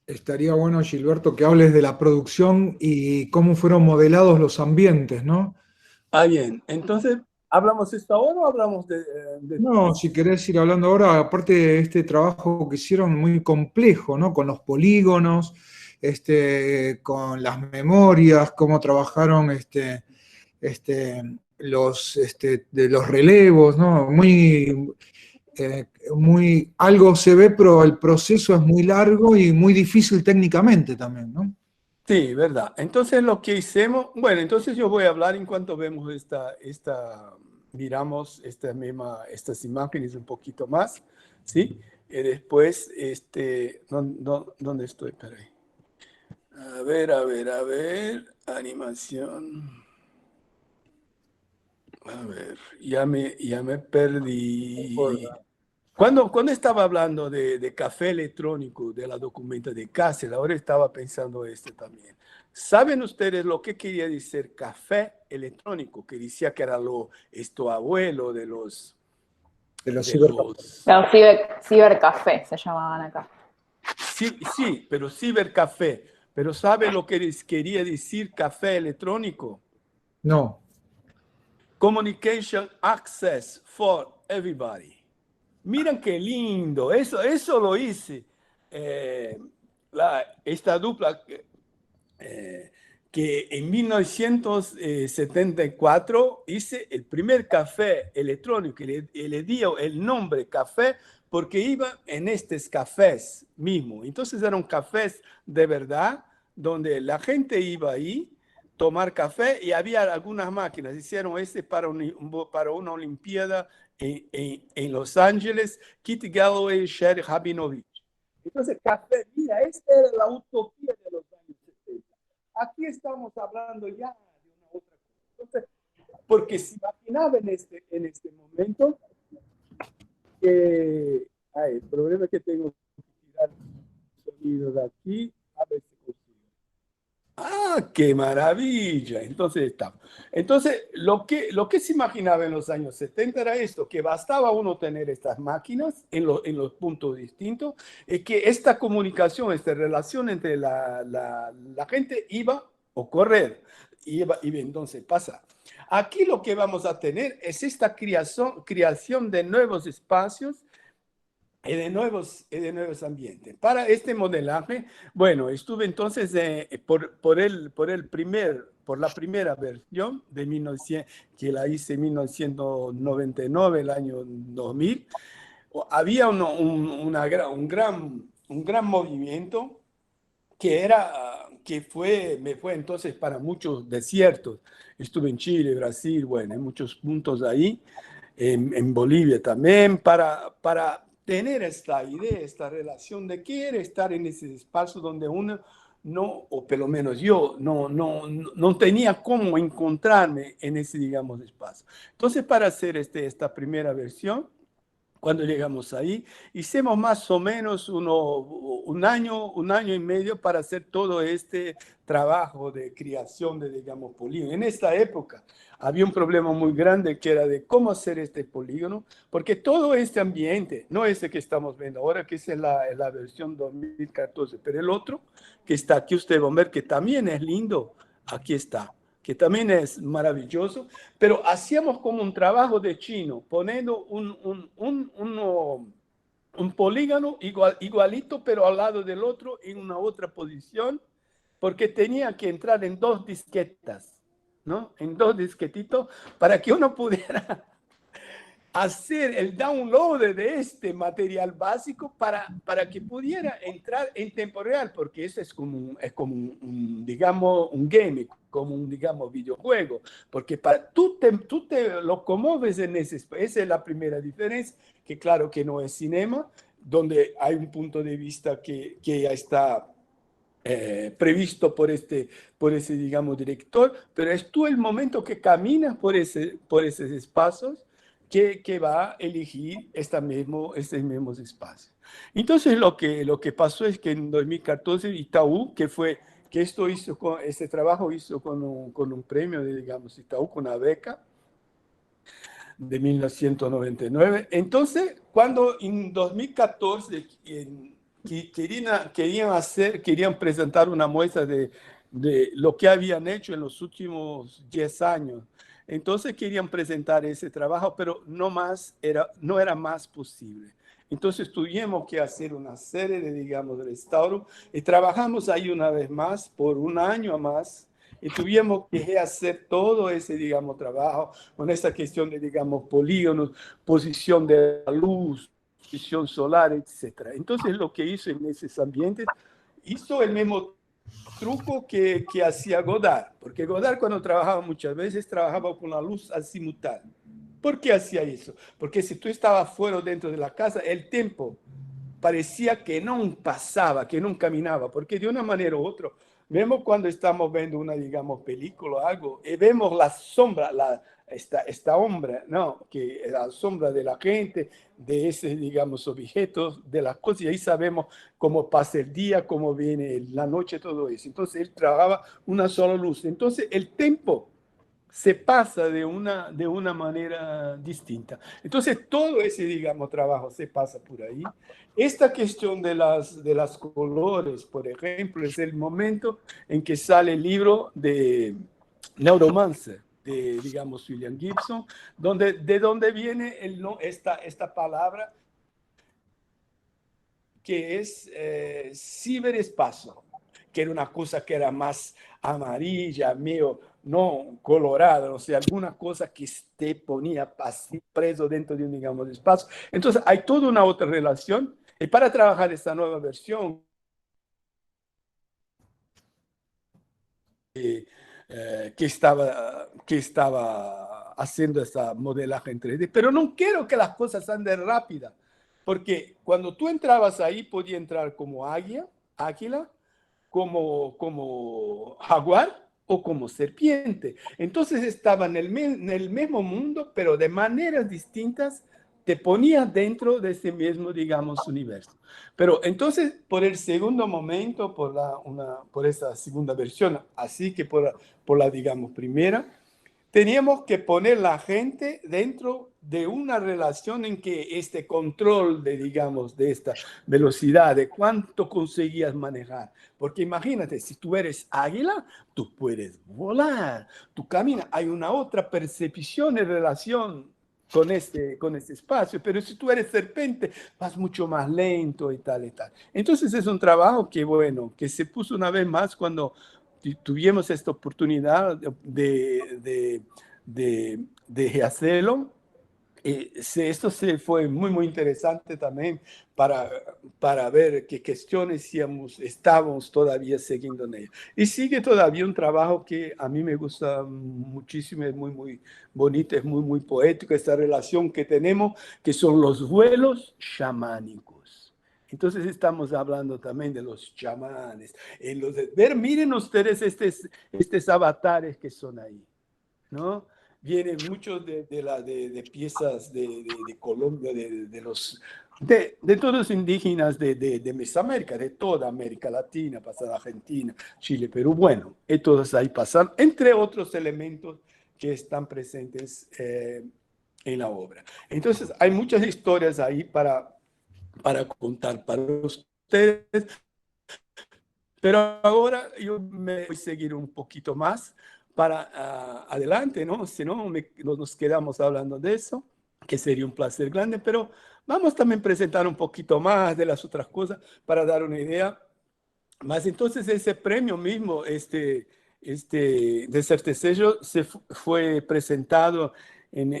S2: Estaría bueno, Gilberto, que hables de la producción y cómo fueron modelados los ambientes, ¿no?
S3: Ah, bien. Entonces, ¿hablamos esto ahora o hablamos
S2: No, si querés ir hablando ahora, aparte de este trabajo que hicieron muy complejo, ¿no? Con los polígonos, con las memorias, cómo trabajaron de los relevos, ¿no? Algo se ve, pero el proceso es muy largo y muy difícil técnicamente también, ¿no?
S3: Sí, verdad. Entonces lo que hicimos, bueno, entonces yo voy a hablar en cuanto vemos miramos estas imágenes un poquito más, ¿sí? Y después, ¿dónde estoy? Espera ahí. A ver, animación. A ver, ya me perdí. Cuando estaba hablando de café electrónico, de la documenta de Kassel, ahora estaba pensando también. ¿Saben ustedes lo que quería decir café electrónico? Que decía que era esto abuelo
S2: De los
S3: de
S2: cibercafés.
S3: los...
S1: Los cibercafé se llamaban acá.
S3: Sí, sí, pero cibercafé. Pero ¿sabe lo que quería decir café electrónico?
S2: No.
S3: Communication access for everybody. Miren qué lindo, eso lo hice. Esta dupla que en 1974 hice el primer café electrónico y le dio el nombre café porque iba en estos cafés mismo. Entonces eran cafés de verdad donde la gente iba ahí tomar café y había algunas máquinas. Hicieron para una Olimpiada en Los Ángeles, Kitty Galloway y Sherry Habinovich. Entonces, café, mira, esta era la utopía de los años 70. Aquí estamos hablando ya de una otra cosa. Entonces, porque se imaginaba en este momento que el problema es que tengo que tirar el sonido de aquí a ver si consigo. ¡Ah, qué maravilla! Entonces estamos. Entonces, lo que se imaginaba en los años 70 era esto, que bastaba uno tener estas máquinas en los puntos distintos, y que esta comunicación, esta relación entre la gente iba a ocurrir. y entonces pasa. Aquí lo que vamos a tener es esta creación de nuevos espacios y de nuevos ambientes. Para este modelaje, bueno, estuve entonces por la primera versión de 1900, que la hice en 1999, el año 2000. Había un gran movimiento me fue entonces para muchos desiertos. Estuve en Chile, Brasil, bueno, en muchos puntos ahí, en Bolivia también, para tener esta idea, esta relación de querer estar en ese espacio donde uno no, o por lo menos yo, no tenía cómo encontrarme en ese, digamos, espacio. Entonces, para hacer esta primera versión, cuando llegamos ahí, hicimos más o menos un año y medio para hacer todo este trabajo de creación de, digamos, polígono. En esta época había un problema muy grande que era de cómo hacer este polígono, porque todo este ambiente, no ese que estamos viendo ahora, que es la versión 2014, pero el otro que está aquí, ustedes van a ver que también es lindo, aquí está, que también es maravilloso, pero hacíamos como un trabajo de chino, poniendo un polígono igualito, pero al lado del otro en una otra posición, porque tenía que entrar en dos disquetas, ¿no? En dos disquetitos para que uno pudiera hacer el download de este material básico para que pudiera entrar en tiempo real, porque eso es como digamos, un game, como un, digamos, videojuego, porque tú te locomoves en esa es la primera diferencia, que claro que no es cinema, donde hay un punto de vista que ya está previsto por ese, digamos, director, pero es tú el momento que caminas por esos espacios que va a elegir estos mismos espacios. Entonces, lo que pasó es que en 2014 Itaú, este trabajo hizo con un premio de, digamos, Itaú, con una beca de 1999. Entonces, cuando en 2014 querían presentar una muestra de lo que habían hecho en los últimos 10 años. Entonces querían presentar ese trabajo, pero no era más posible. Entonces tuvimos que hacer una serie de, digamos, de restauros y trabajamos ahí una vez más por un año más y tuvimos que hacer todo ese, digamos, trabajo con esta cuestión de, digamos, polígonos, posición de la luz, posición solar, etc. Entonces lo que hizo en esos ambientes, hizo el mismo truco que hacía Godard, porque Godard cuando trabajaba muchas veces trabajaba con la luz azimutal. ¿Por qué hacía eso? Porque si tú estabas fuera o dentro de la casa, el tiempo parecía que no pasaba, que no caminaba, porque de una manera u otra, vemos cuando estamos viendo una, digamos, película o algo, y vemos la sombra, esta sombra, ¿no? Que la sombra de la gente, de esos, digamos, objetos, de las cosas, y ahí sabemos cómo pasa el día, cómo viene la noche, todo eso. Entonces, él trabajaba una sola luz. Entonces, el tiempo se pasa de una manera distinta. Entonces, todo ese, digamos, trabajo se pasa por ahí. Esta cuestión de las colores, por ejemplo, es el momento en que sale el libro de Neuromancer, de, digamos, William Gibson, de donde viene esta palabra que es ciberespacio, que era una cosa que era más amarilla, medio no colorada, o sea, alguna cosa que te ponía así preso dentro de un, digamos, espacio. Entonces, hay toda una otra relación. Y para trabajar esta nueva versión, que estaba haciendo esta modelaje en 3D, pero no quiero que las cosas anden rápidas, porque cuando tú entrabas ahí, podía entrar como águila, como jaguar o como serpiente. Entonces estaba en el mismo mundo, pero de maneras distintas, te ponía dentro de ese mismo, digamos, universo. Pero entonces, por el segundo momento, por esa segunda versión, así que por la, digamos, primera, teníamos que poner la gente dentro de una relación en que este control de, digamos, de esta velocidad, de cuánto conseguías manejar. Porque imagínate, si tú eres águila, tú puedes volar, tú caminas, hay una otra percepción en relación con este espacio, pero si tú eres serpiente, vas mucho más lento y tal y tal. Entonces es un trabajo que, bueno, que se puso una vez más cuando tuvimos esta oportunidad de hacerlo. Esto se fue muy, muy interesante también para ver qué cuestiones estábamos todavía siguiendo en ello. Y sigue todavía un trabajo que a mí me gusta muchísimo, es muy, muy bonito, es muy, muy poético, esta relación que tenemos, que son los vuelos chamánicos. Entonces estamos hablando también de los chamanes, miren ustedes estos avatares que son ahí, ¿no? Vienen muchos de piezas de Colombia, de todos los indígenas de Mesoamérica, de toda América Latina, pasada Argentina, Chile, Perú, bueno, y todos ahí pasan, entre otros elementos que están presentes en la obra. Entonces, hay muchas historias ahí para contar para ustedes, pero ahora yo me voy a seguir un poquito más para adelante, ¿no? Si no, nos quedamos hablando de eso, que sería un placer grande, pero vamos también a presentar un poquito más de las otras cosas para dar una idea. Más entonces ese premio mismo, de Certesello, fue presentado en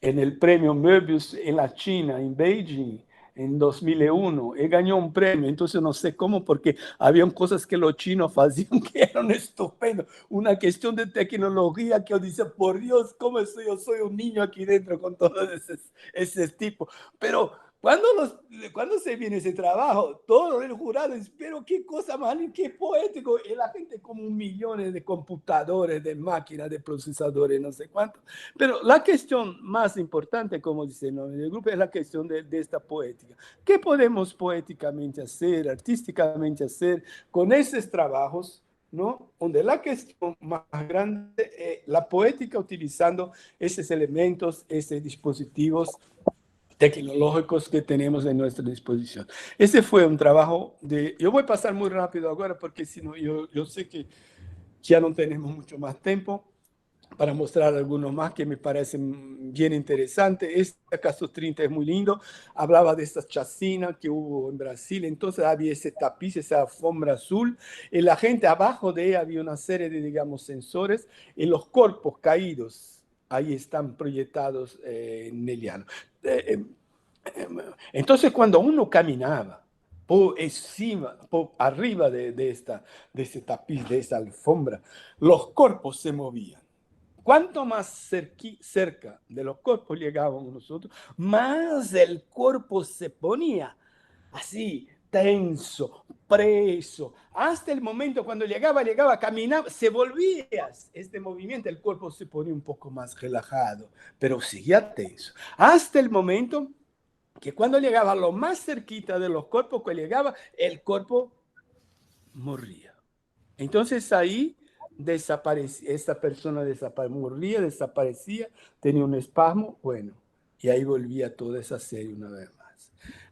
S3: el premio Möbius en la China, en Beijing, en 2001. Él ganó un premio, entonces no sé cómo, porque habían cosas que los chinos hacían que eran estupendos. Una cuestión de tecnología que yo decía, por Dios, ¿cómo soy? Yo soy un niño aquí dentro con todo ese tipo. Pero cuando se viene ese trabajo, todo el jurado, pero qué cosa más, qué poético, y la gente como millones de computadores, de máquinas, de procesadores, no sé cuánto. Pero la cuestión más importante, como dice el nombre del grupo, es la cuestión de esta poética. ¿Qué podemos poéticamente hacer, artísticamente hacer con esos trabajos? ¿No? Donde la cuestión más grande es la poética utilizando esos elementos, esos dispositivos tecnológicos que tenemos en nuestra disposición. Ese fue un trabajo yo voy a pasar muy rápido ahora porque si no, yo sé que ya no tenemos mucho más tiempo para mostrar algunos más que me parecen bien interesantes. Este caso 30 es muy lindo. Hablaba de esta chacina que hubo en Brasil. Entonces había ese tapiz, esa alfombra azul. Y la gente abajo de ella había una serie de, digamos, sensores. Y los cuerpos caídos ahí están proyectados en el llano. Entonces, cuando uno caminaba por encima, por arriba de ese tapiz, de esa alfombra, los cuerpos se movían. Cuanto más cerca de los cuerpos llegábamos nosotros, más el cuerpo se ponía así, tenso, preso, hasta el momento cuando llegaba, caminaba, se volvía este movimiento, el cuerpo se ponía un poco más relajado, pero seguía tenso, hasta el momento que cuando llegaba lo más cerquita de los cuerpos que llegaba, el cuerpo moría. Entonces ahí desaparecía, esta persona moría, desaparecía, tenía un espasmo, bueno, y ahí volvía toda esa serie una vez más.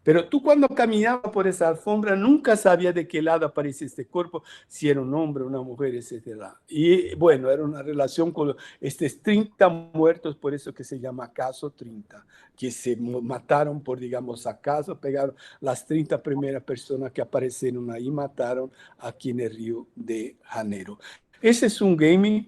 S3: Pero tú cuando caminabas por esa alfombra nunca sabías de qué lado aparecía este cuerpo, si era un hombre, una mujer, etc. Y bueno, era una relación con estos 30 muertos, por eso que se llama caso 30, que se mataron por, digamos, acaso, pegaron las 30 primeras personas que aparecieron ahí, mataron aquí en el Río de Janeiro. Ese es un gaming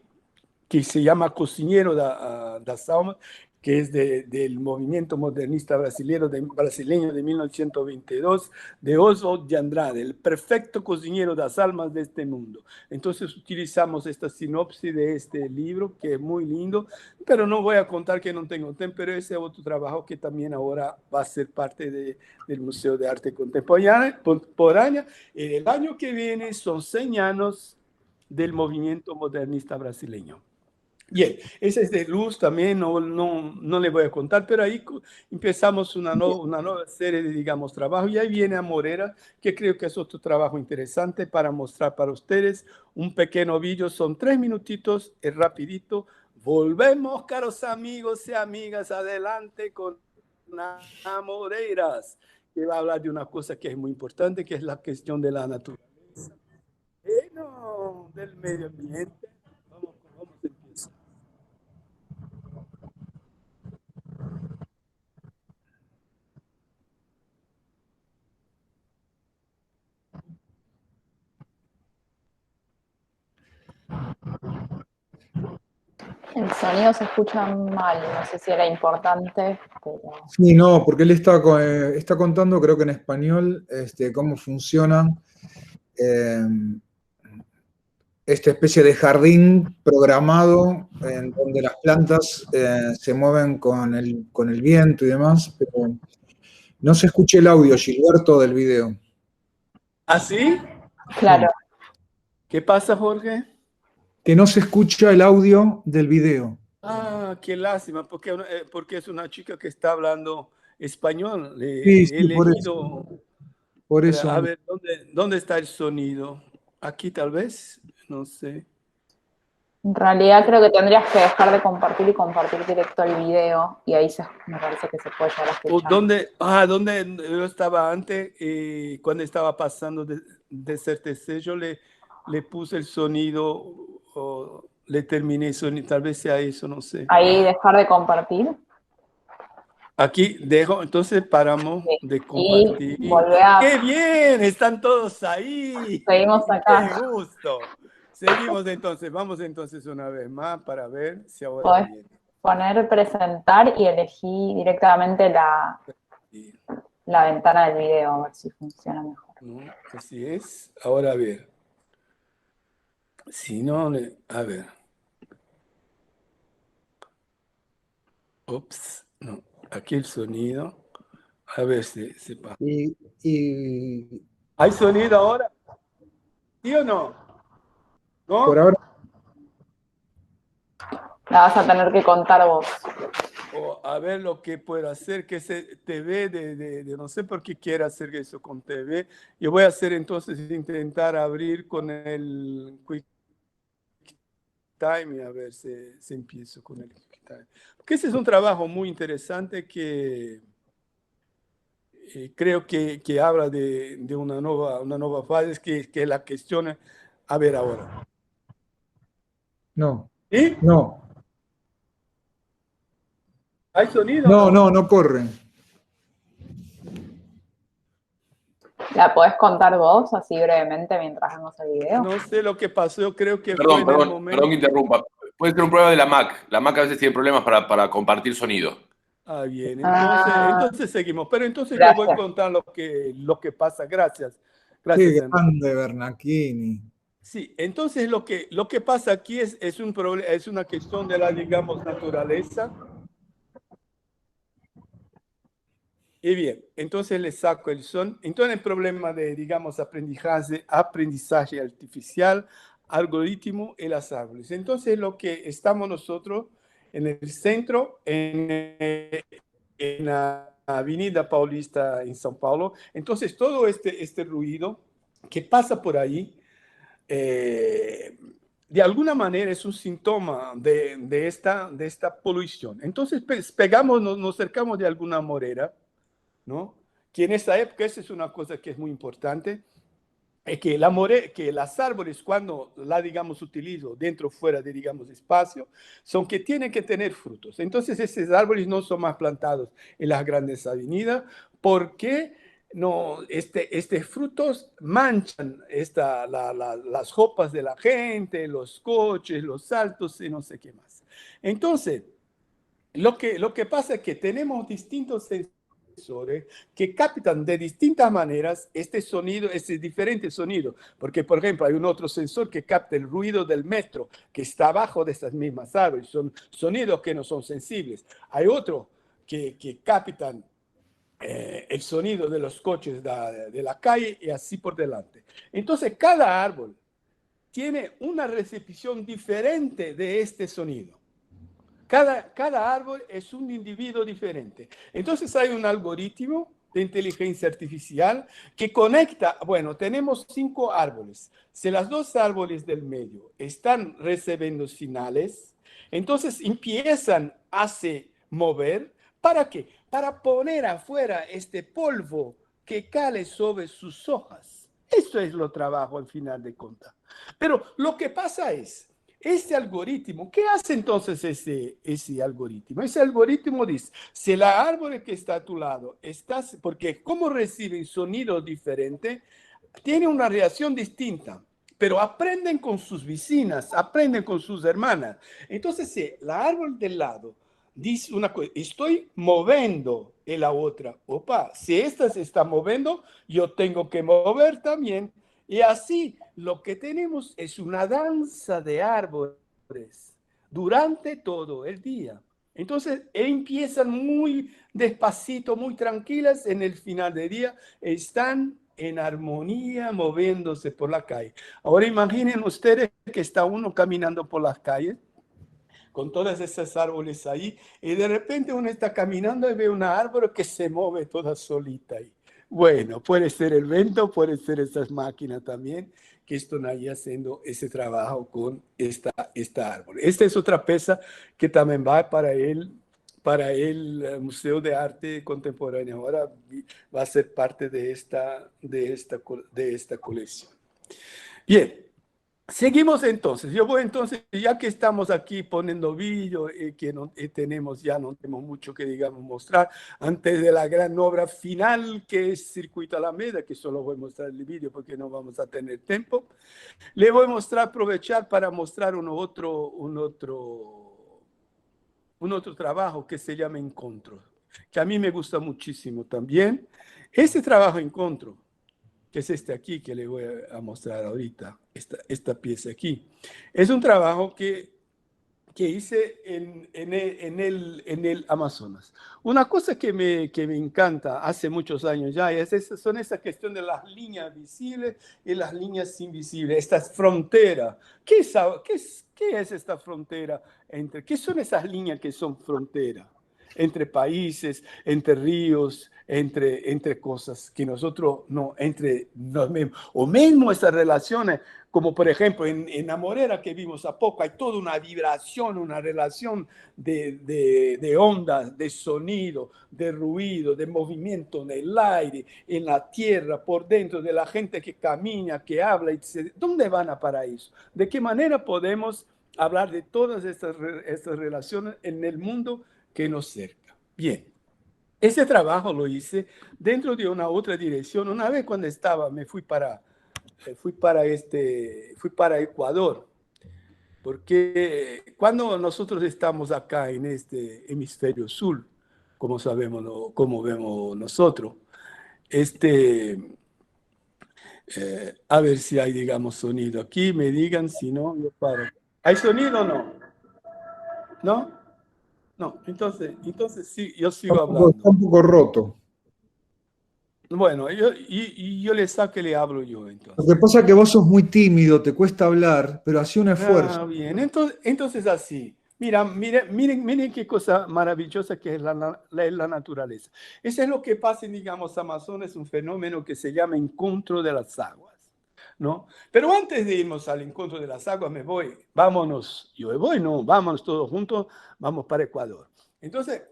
S3: que se llama Cozinheiro das Almas, que es del movimiento modernista brasileño de 1922, de Oswald de Andrade, el perfecto cocinero das almas de este mundo. Entonces utilizamos esta sinopsis de este libro, que es muy lindo, pero no voy a contar que no tengo tiempo, pero ese es otro trabajo que también ahora va a ser parte del Museo de Arte Contemporánea. El año que viene son 100 años del movimiento modernista brasileño. Bien, ese es de luz también, no le voy a contar, pero ahí empezamos una nueva serie de, digamos, trabajo. Y ahí viene Amorera, que creo que es otro trabajo interesante para mostrar para ustedes. Un pequeño vídeo, son 3 minutitos, es rapidito. Volvemos, caros amigos y amigas, adelante con Amoreiras, que va a hablar de una cosa que es muy importante, que es la cuestión de la naturaleza, bueno, del medio ambiente. Vamos a empezar.
S1: El sonido se escucha mal, no sé si era importante, pero...
S2: Sí, no, porque él está contando, creo que en español, cómo funciona esta especie de jardín programado en donde las plantas se mueven con el viento y demás, pero no se escucha el audio, Gilberto, del video.
S3: ¿Ah, sí?
S1: Claro.
S3: ¿Qué pasa, Jorge?
S2: Que no se escucha el audio del video.
S3: Ah, qué lástima, porque es una chica que está hablando español.
S2: Sí,
S3: He
S2: sí, por eso.
S3: elegido.
S2: Por eso.
S3: A ver, ¿dónde está el sonido? Aquí tal vez, no sé.
S1: En realidad creo que tendrías que dejar de compartir y compartir directo el video y ahí me parece que se puede llegar a escuchar.
S3: ¿Dónde yo estaba antes? Cuando estaba pasando de CRTC, yo le puse el sonido, o le terminé el sonido, tal vez sea eso, no sé.
S1: Ahí dejar de compartir.
S3: Aquí dejo, entonces paramos de compartir.
S1: Y volver a...
S3: ¡Qué bien! Están todos ahí.
S1: Seguimos acá.
S3: ¡Qué gusto! Seguimos entonces, vamos entonces una vez más para ver si ahora
S1: Podés
S3: viene.
S1: poner presentar y elegí directamente la ventana del video, a ver si funciona mejor.
S3: ¿No? Así es. Ahora a ver. Si no, a ver. Ups, no. Aquí el sonido. A ver si sepa. ¿Hay sonido ahora? ¿Sí o no? ¿No?
S2: Por ahora.
S1: La vas a tener que contar vos.
S3: O a ver lo que puedo hacer, que ese TV de no sé por qué quiere hacer eso con TV. Yo voy a hacer entonces, intentar abrir con el QuickTime y a ver si empiezo con el QuickTime. Porque ese es un trabajo muy interesante que creo que habla de una nueva fase, que es la cuestión. A ver ahora.
S2: No.
S3: ¿Sí?
S2: No.
S3: ¿Hay sonido?
S2: No corre.
S1: ¿La podés contar vos así brevemente mientras vemos el video?
S3: No sé lo que pasó, yo creo que
S4: Perdón,
S3: fue en el momento...
S4: perdón que interrumpa. Puede ser un problema de la Mac. La Mac a veces tiene problemas para compartir sonido.
S3: Ah, bien. Entonces seguimos. Pero entonces
S1: Gracias.
S3: yo voy a contar lo que pasa. Gracias.
S2: Qué
S3: Gracias,
S2: grande, Bernacchini.
S3: Sí, entonces lo que pasa aquí es un problema, es una cuestión de la, digamos, naturaleza. Y bien, entonces le saco el son. Entonces el problema de, digamos, aprendizaje artificial, algoritmo y las árboles. Entonces lo que estamos nosotros en el centro, en la Avenida Paulista en São Paulo. Entonces todo este ruido que pasa por ahí, de alguna manera es un síntoma de esta polución. Entonces nos cercamos de alguna morera, ¿no? Que en esa época, esa es una cosa que es muy importante, es que las árboles cuando digamos, utilizo dentro o fuera de, digamos, espacio, son que tienen que tener frutos. Entonces, esos árboles no son más plantados en las grandes avenidas porque no, frutos manchan las ropas de la gente, los coches, los autos y no sé qué más. Entonces, lo que pasa es que tenemos distintos sensores que captan de distintas maneras este diferente sonido. Porque, por ejemplo, hay un otro sensor que capta el ruido del metro, que está abajo de estas mismas árboles. Son sonidos que no son sensibles. Hay otro que captan el sonido de los coches de la calle y así por delante. Entonces, cada árbol tiene una recepción diferente de este sonido. Cada árbol es un individuo diferente. Entonces hay un algoritmo de inteligencia artificial que conecta, bueno, tenemos 5 árboles. Si los 2 árboles del medio están recibiendo señales, entonces empiezan a se mover. ¿Para qué? Para poner afuera este polvo que cae sobre sus hojas. Eso es lo trabajo al final de cuentas. Pero lo que pasa es, este algoritmo, ¿qué hace entonces ese algoritmo? Ese algoritmo dice, si el árbol que está a tu lado, porque como reciben sonidos diferentes, tiene una reacción distinta, pero aprenden con sus vecinas, aprenden con sus hermanas. Entonces, si el árbol del lado dice una cosa, estoy moviendo en la otra, opa, si esta se está moviendo, yo tengo que mover también. Y así lo que tenemos es una danza de árboles durante todo el día. Entonces empiezan muy despacito, muy tranquilas, en el final del día están en armonía moviéndose por la calle. Ahora imaginen ustedes que está uno caminando por las calles con todas esas árboles ahí y de repente uno está caminando y ve una árbol que se mueve toda solita ahí. Bueno, puede ser el viento, puede ser esas máquinas también que están ahí haciendo ese trabajo con esta árbol. Esta es otra pieza que también va para el Museo de Arte Contemporáneo. Ahora va a ser parte de esta colección. Bien. Seguimos entonces. Yo voy entonces, ya que estamos aquí poniendo vídeo, que no tenemos mucho que digamos mostrar, antes de la gran obra final que es Circuito Alameda, que solo voy a mostrar el vídeo porque no vamos a tener tiempo, le voy a mostrar, aprovechar para mostrar un otro trabajo que se llama Encontro, que a mí me gusta muchísimo también. Este trabajo Encontro, que es este aquí que le voy a mostrar ahorita, esta pieza aquí. Es un trabajo que hice en el Amazonas. Una cosa que me encanta hace muchos años ya son esa cuestión de las líneas visibles y las líneas invisibles, estas fronteras. ¿Qué es esta frontera? ¿Qué son esas líneas que son fronteras? Entre países, entre ríos, entre cosas que nosotros no, entre nos mismos. O mismo esas relaciones, como por ejemplo en La Morera que vimos a poco, hay toda una vibración, una relación de ondas, de sonido, de ruido, de movimiento en el aire, en la tierra, por dentro, de la gente que camina, que habla. ¿Dónde van a parar eso? ¿De qué manera podemos hablar de todas estas relaciones en el mundo que nos cerca? Bien, ese trabajo lo hice dentro de una otra dirección. Una vez cuando fui para Ecuador, porque cuando nosotros estamos acá en este hemisferio sur, como sabemos, como vemos nosotros, a ver si hay, digamos, sonido aquí, me digan, si no, yo paro. ¿Hay sonido o no? ¿No? No, entonces sí, yo sigo hablando.
S2: Está un poco roto.
S3: Bueno, yo le saco y le hablo yo entonces.
S2: Lo que pasa es que vos sos muy tímido, te cuesta hablar, pero hacía un esfuerzo.
S3: Ah, bien, entonces así. Miren qué cosa maravillosa que es la naturaleza. Eso es lo que pasa, digamos, Amazonas, es un fenómeno que se llama encuentro de las aguas, ¿no? Pero antes de irnos al encuentro de las aguas, vámonos todos juntos, vamos para Ecuador. Entonces,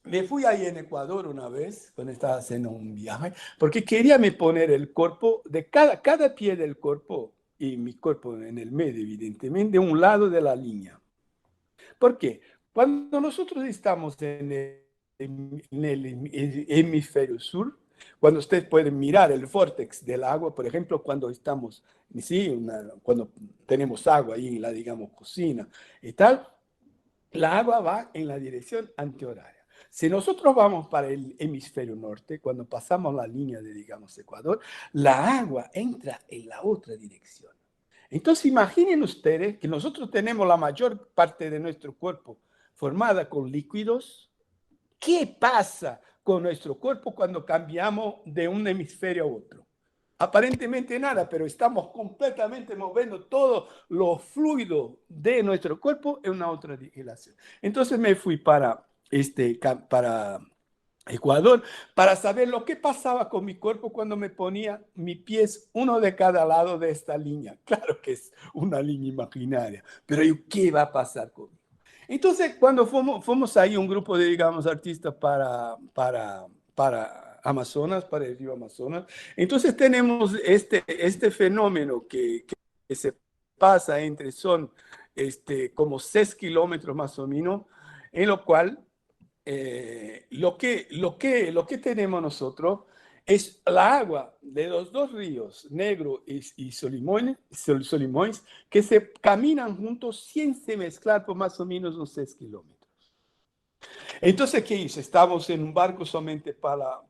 S3: me fui ahí en Ecuador una vez, cuando estaba haciendo un viaje, porque quería poner el cuerpo de cada pie del cuerpo, y mi cuerpo en el medio, evidentemente, de un lado de la línea. ¿Por qué? Cuando nosotros estamos en el hemisferio sur, cuando ustedes pueden mirar el vórtex del agua, por ejemplo, cuando cuando tenemos agua ahí en la, digamos, cocina y tal, la agua va en la dirección antihoraria. Si nosotros vamos para el hemisferio norte, cuando pasamos la línea de, digamos, Ecuador, la agua entra en la otra dirección. Entonces, imaginen ustedes que nosotros tenemos la mayor parte de nuestro cuerpo formada con líquidos. ¿Qué pasa con nuestro cuerpo cuando cambiamos de un hemisferio a otro? aparentemente nada, pero estamos completamente moviendo todo lo fluido de nuestro cuerpo en una otra dirección. Entonces me fui para Ecuador para saber lo que pasaba con mi cuerpo cuando me ponía mis pies uno de cada lado de esta línea. Claro que es una línea imaginaria, pero ¿qué va a pasar conmigo? Entonces, cuando fuimos ahí un grupo de, digamos, artistas para Amazonas, para el río Amazonas, entonces tenemos este fenómeno que se pasa son como 6 kilómetros más o menos, en lo cual lo que tenemos nosotros es la agua de los dos ríos, Negro y Solimões, que se caminan juntos sin se mezclar por más o menos unos 6 kilómetros. Entonces, ¿qué hice? Estamos en un barco solamente para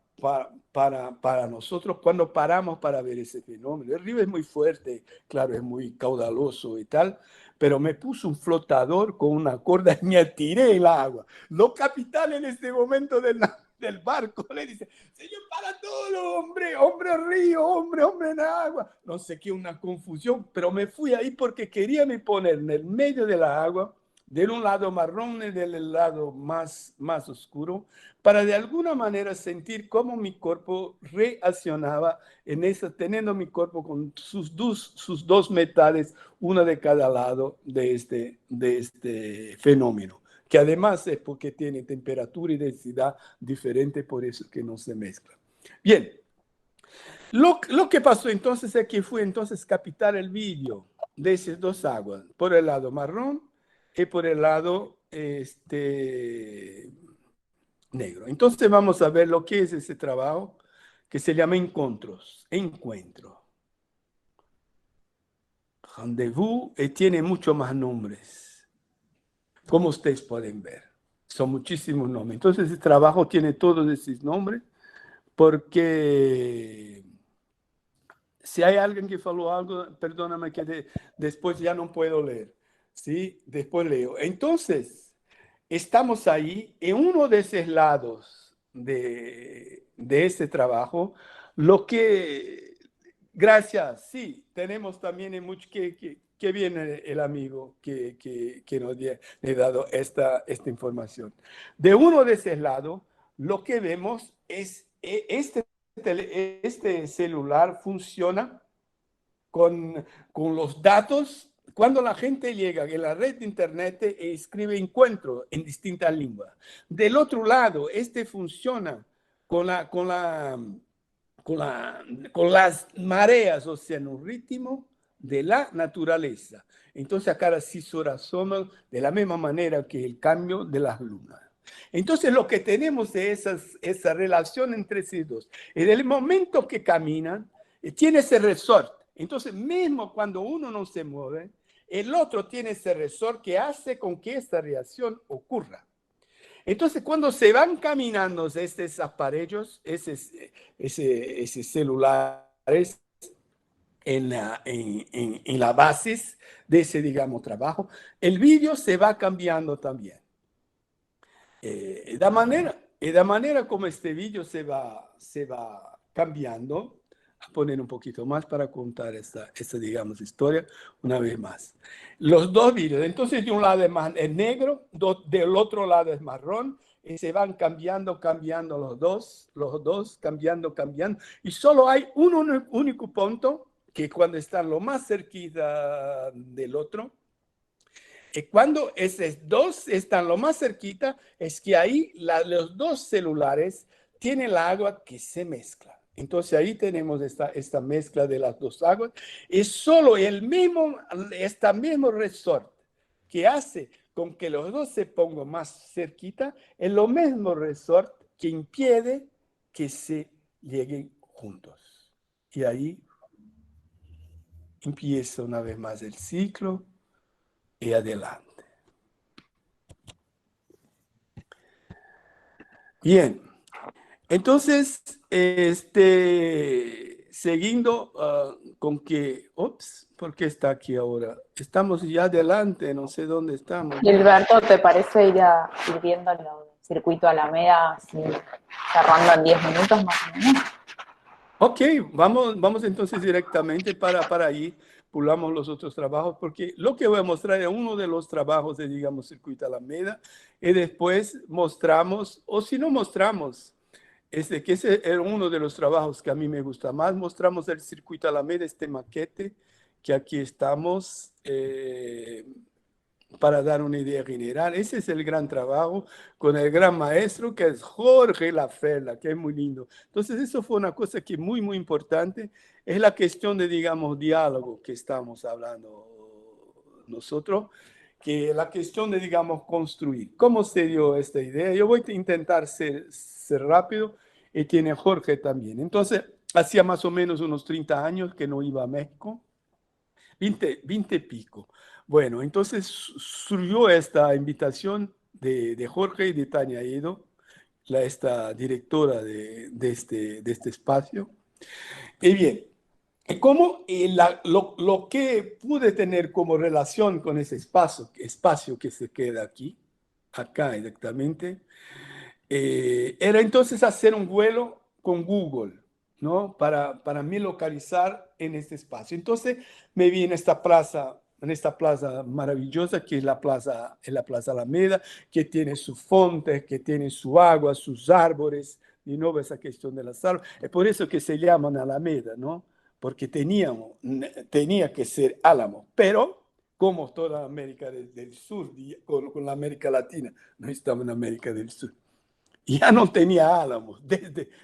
S3: nosotros cuando paramos para ver ese fenómeno. El río es muy fuerte, claro, es muy caudaloso y tal, pero me puso un flotador con una cuerda y me tiré el agua. Los capitanes en este momento del barco le dicen, señor, para todo, hombre río, hombre en agua. No sé qué, una confusión, pero me fui ahí porque quería me poner en el medio de la agua, de un lado marrón y del lado más oscuro, para de alguna manera sentir cómo mi cuerpo reaccionaba teniendo mi cuerpo con sus dos metales, uno de cada lado de este fenómeno, que además es porque tiene temperatura y densidad diferente, por eso que no se mezcla. Bien, lo que pasó entonces es que fue entonces captar el vídeo de esas dos aguas, por el lado marrón y por el lado negro. Entonces vamos a ver lo que es ese trabajo que se llama encuentro. Rendezvous tiene muchos más nombres, como ustedes pueden ver. Son muchísimos nombres. Entonces, ese trabajo tiene todos esos nombres, porque si hay alguien que faló algo, perdóname que después ya no puedo leer. ¿Sí? Después leo. Entonces, estamos ahí en uno de esos lados de ese trabajo, lo que, gracias, sí, tenemos también mucho que viene el amigo que nos ha dado esta información. De uno de esos lados, lo que vemos es este celular funciona con los datos. Cuando la gente llega en la red de internet e escribe encuentro en distintas lenguas. Del otro lado, funciona con las mareas, o sea, en un ritmo de la naturaleza. Entonces, a cada 6 horas somos de la misma manera que el cambio de las lunas. Entonces, lo que tenemos es esa relación entre esos dos. En el momento que caminan, tiene ese resorte. Entonces, mismo cuando uno no se mueve, el otro tiene ese resorte que hace con que esta reacción ocurra. Entonces, cuando se van caminando estos aparelhos, esos celulares en la base de ese, digamos, trabajo, el vídeo se va cambiando también. De manera como este vídeo se va cambiando. A poner un poquito más para contar esta digamos, historia una vez más. Los dos vídeos, entonces de un lado es negro, del otro lado es marrón, y se van cambiando los dos, cambiando, y solo hay un único punto, que cuando están lo más cerquita del otro, y cuando esos dos están lo más cerquita, es que ahí los dos celulares tienen el agua que se mezcla. Entonces ahí tenemos esta mezcla de las dos aguas. Es solo este mismo resorte que hace con que los dos se pongan más cerquita, es lo mismo resorte que impide que se lleguen juntos. Y ahí empieza una vez más el ciclo y adelante. Bien. Entonces, siguiendo con que, ¿por qué está aquí ahora? Estamos ya adelante, no sé dónde estamos.
S1: Gilberto, ¿te parece ir viendo el circuito Alameda, así, cerrando en 10 minutos más o menos?
S3: Ok, vamos entonces directamente para ahí, pulamos los otros trabajos, porque lo que voy a mostrar es uno de los trabajos de, digamos, Circuito Alameda, y después mostramos, o si no mostramos, que ese era uno de los trabajos que a mí me gusta más, mostramos el Circuito Alameda, este maquete, que aquí estamos, para dar una idea general. Ese es el gran trabajo con el gran maestro que es Jorge Laferla, que es muy lindo. Entonces, eso fue una cosa que muy, muy importante. Es la cuestión de, digamos, diálogo que estamos hablando nosotros, que la cuestión de, digamos, construir. ¿Cómo se dio esta idea? Yo voy a intentar ser rápido y tiene Jorge también. Entonces, hacía más o menos unos 30 años que no iba a México, 20 pico. Bueno, entonces surgió esta invitación de Jorge y de Tania Edo, esta directora de este espacio. Y bien, ¿cómo lo que pude tener como relación con ese espacio que se queda aquí, acá directamente, era entonces hacer un vuelo con Google, ¿no? Para mí localizar en este espacio. Entonces me vi en esta plaza maravillosa que es la Plaza Alameda, que tiene su fuente, que tiene su agua, sus árboles, y no esa cuestión de las árboles. Es por eso que se llaman Alameda, ¿no? Porque tenía que ser álamo, pero como toda América del Sur, con la América Latina, no estamos en América del Sur. Ya no tenía álamos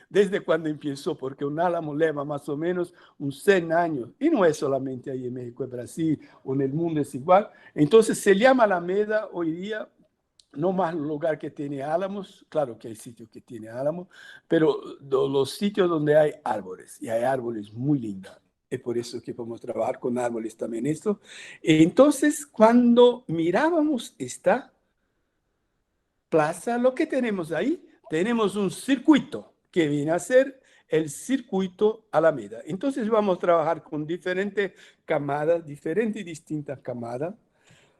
S3: desde cuando empezó, porque un álamo lleva más o menos uns 100 años, y no es solamente ahí en México, en Brasil o en el mundo es igual. Entonces se llama Alameda hoy día, no más lugar que tiene álamos, claro que hay sitios que tienen álamos, pero los sitios donde hay árboles, y hay árboles muy lindos. Es por eso que podemos trabajar con árboles también esto. Entonces, cuando mirábamos esta plaza, lo que tenemos ahí, tenemos un circuito que viene a ser el circuito Alameda. Entonces vamos a trabajar con diferentes camadas, diferentes y distintas camadas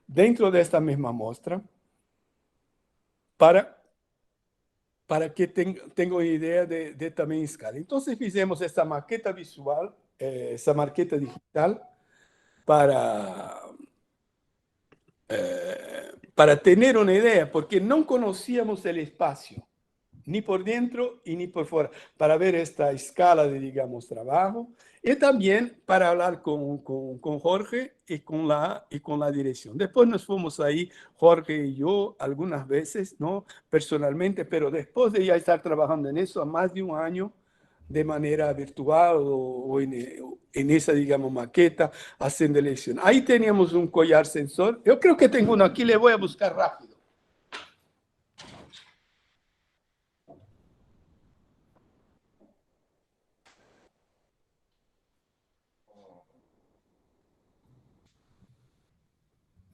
S3: dentro de esta misma muestra para que tenga idea de también escala. Entonces hicimos esta maqueta visual, esa maqueta digital para tener una idea, porque no conocíamos el espacio, ni por dentro y ni por fuera, para ver esta escala de, digamos, trabajo, y también para hablar con Jorge y con la dirección. Después nos fuimos ahí, Jorge y yo, algunas veces, ¿no? Personalmente, pero después de ya estar trabajando en eso a más de un año, de manera virtual o en esa, digamos, maqueta, haciendo elección. Ahí teníamos un collar sensor. Yo creo que tengo uno aquí, le voy a buscar rápido.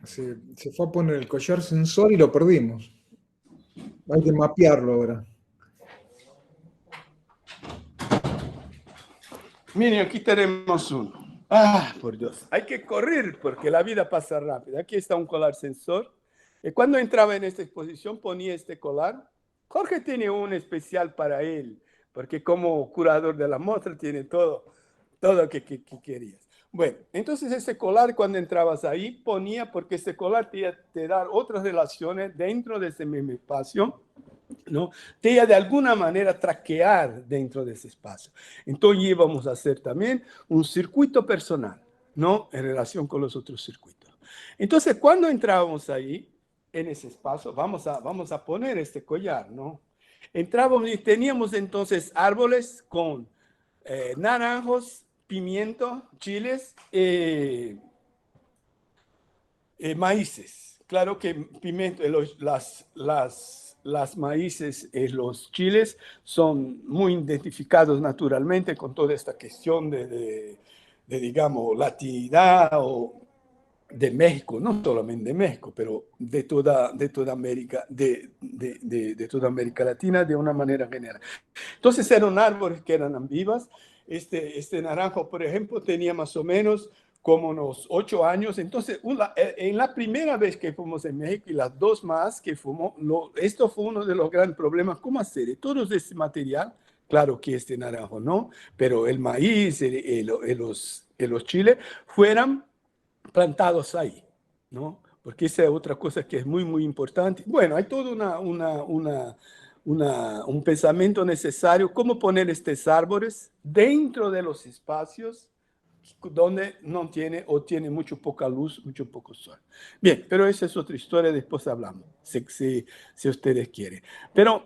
S2: Se fue a poner el collar sensor y lo perdimos. Hay que mapearlo ahora.
S3: Miren, aquí tenemos uno. Ah, por Dios. Hay que correr porque la vida pasa rápido. Aquí está un collar sensor. Y cuando entraba en esta exposición ponía este collar. Jorge tiene un especial para él, porque como curador de la muestra tiene todo que querías. Bueno, entonces ese collar cuando entrabas ahí ponía, porque este collar te da otras relaciones dentro de ese mismo espacio, ¿no? Te iba de alguna manera traquear dentro de ese espacio. Entonces íbamos a hacer también un circuito personal, ¿no? En relación con los otros circuitos. Entonces, cuando entrábamos ahí, en ese espacio, vamos a poner este collar, ¿no? Entrábamos y teníamos entonces árboles con naranjos, pimiento, chiles, maíces. Claro que pimiento, las maíces y los chiles son muy identificados naturalmente con toda esta cuestión de digamos, latinidad o de México, no solamente de México, pero de toda América, de toda América Latina de una manera general. Entonces eran árboles que eran ambivas. Este naranjo, por ejemplo, tenía más o menos como unos 8 años. Entonces, en la primera vez que fuimos en México y las 2 más que fuimos, esto fue uno de los grandes problemas. ¿Cómo hacer? Todo ese material Claro que este naranjo no, pero el maíz y los chiles fueran plantados ahí, ¿no? Porque esa es otra cosa que es muy, muy importante. Bueno, hay todo un pensamiento necesario, cómo poner estos árboles dentro de los espacios donde no tiene o tiene mucho poca luz, mucho poco sol. Bien, pero esa es otra historia, después hablamos, si ustedes quieren. Pero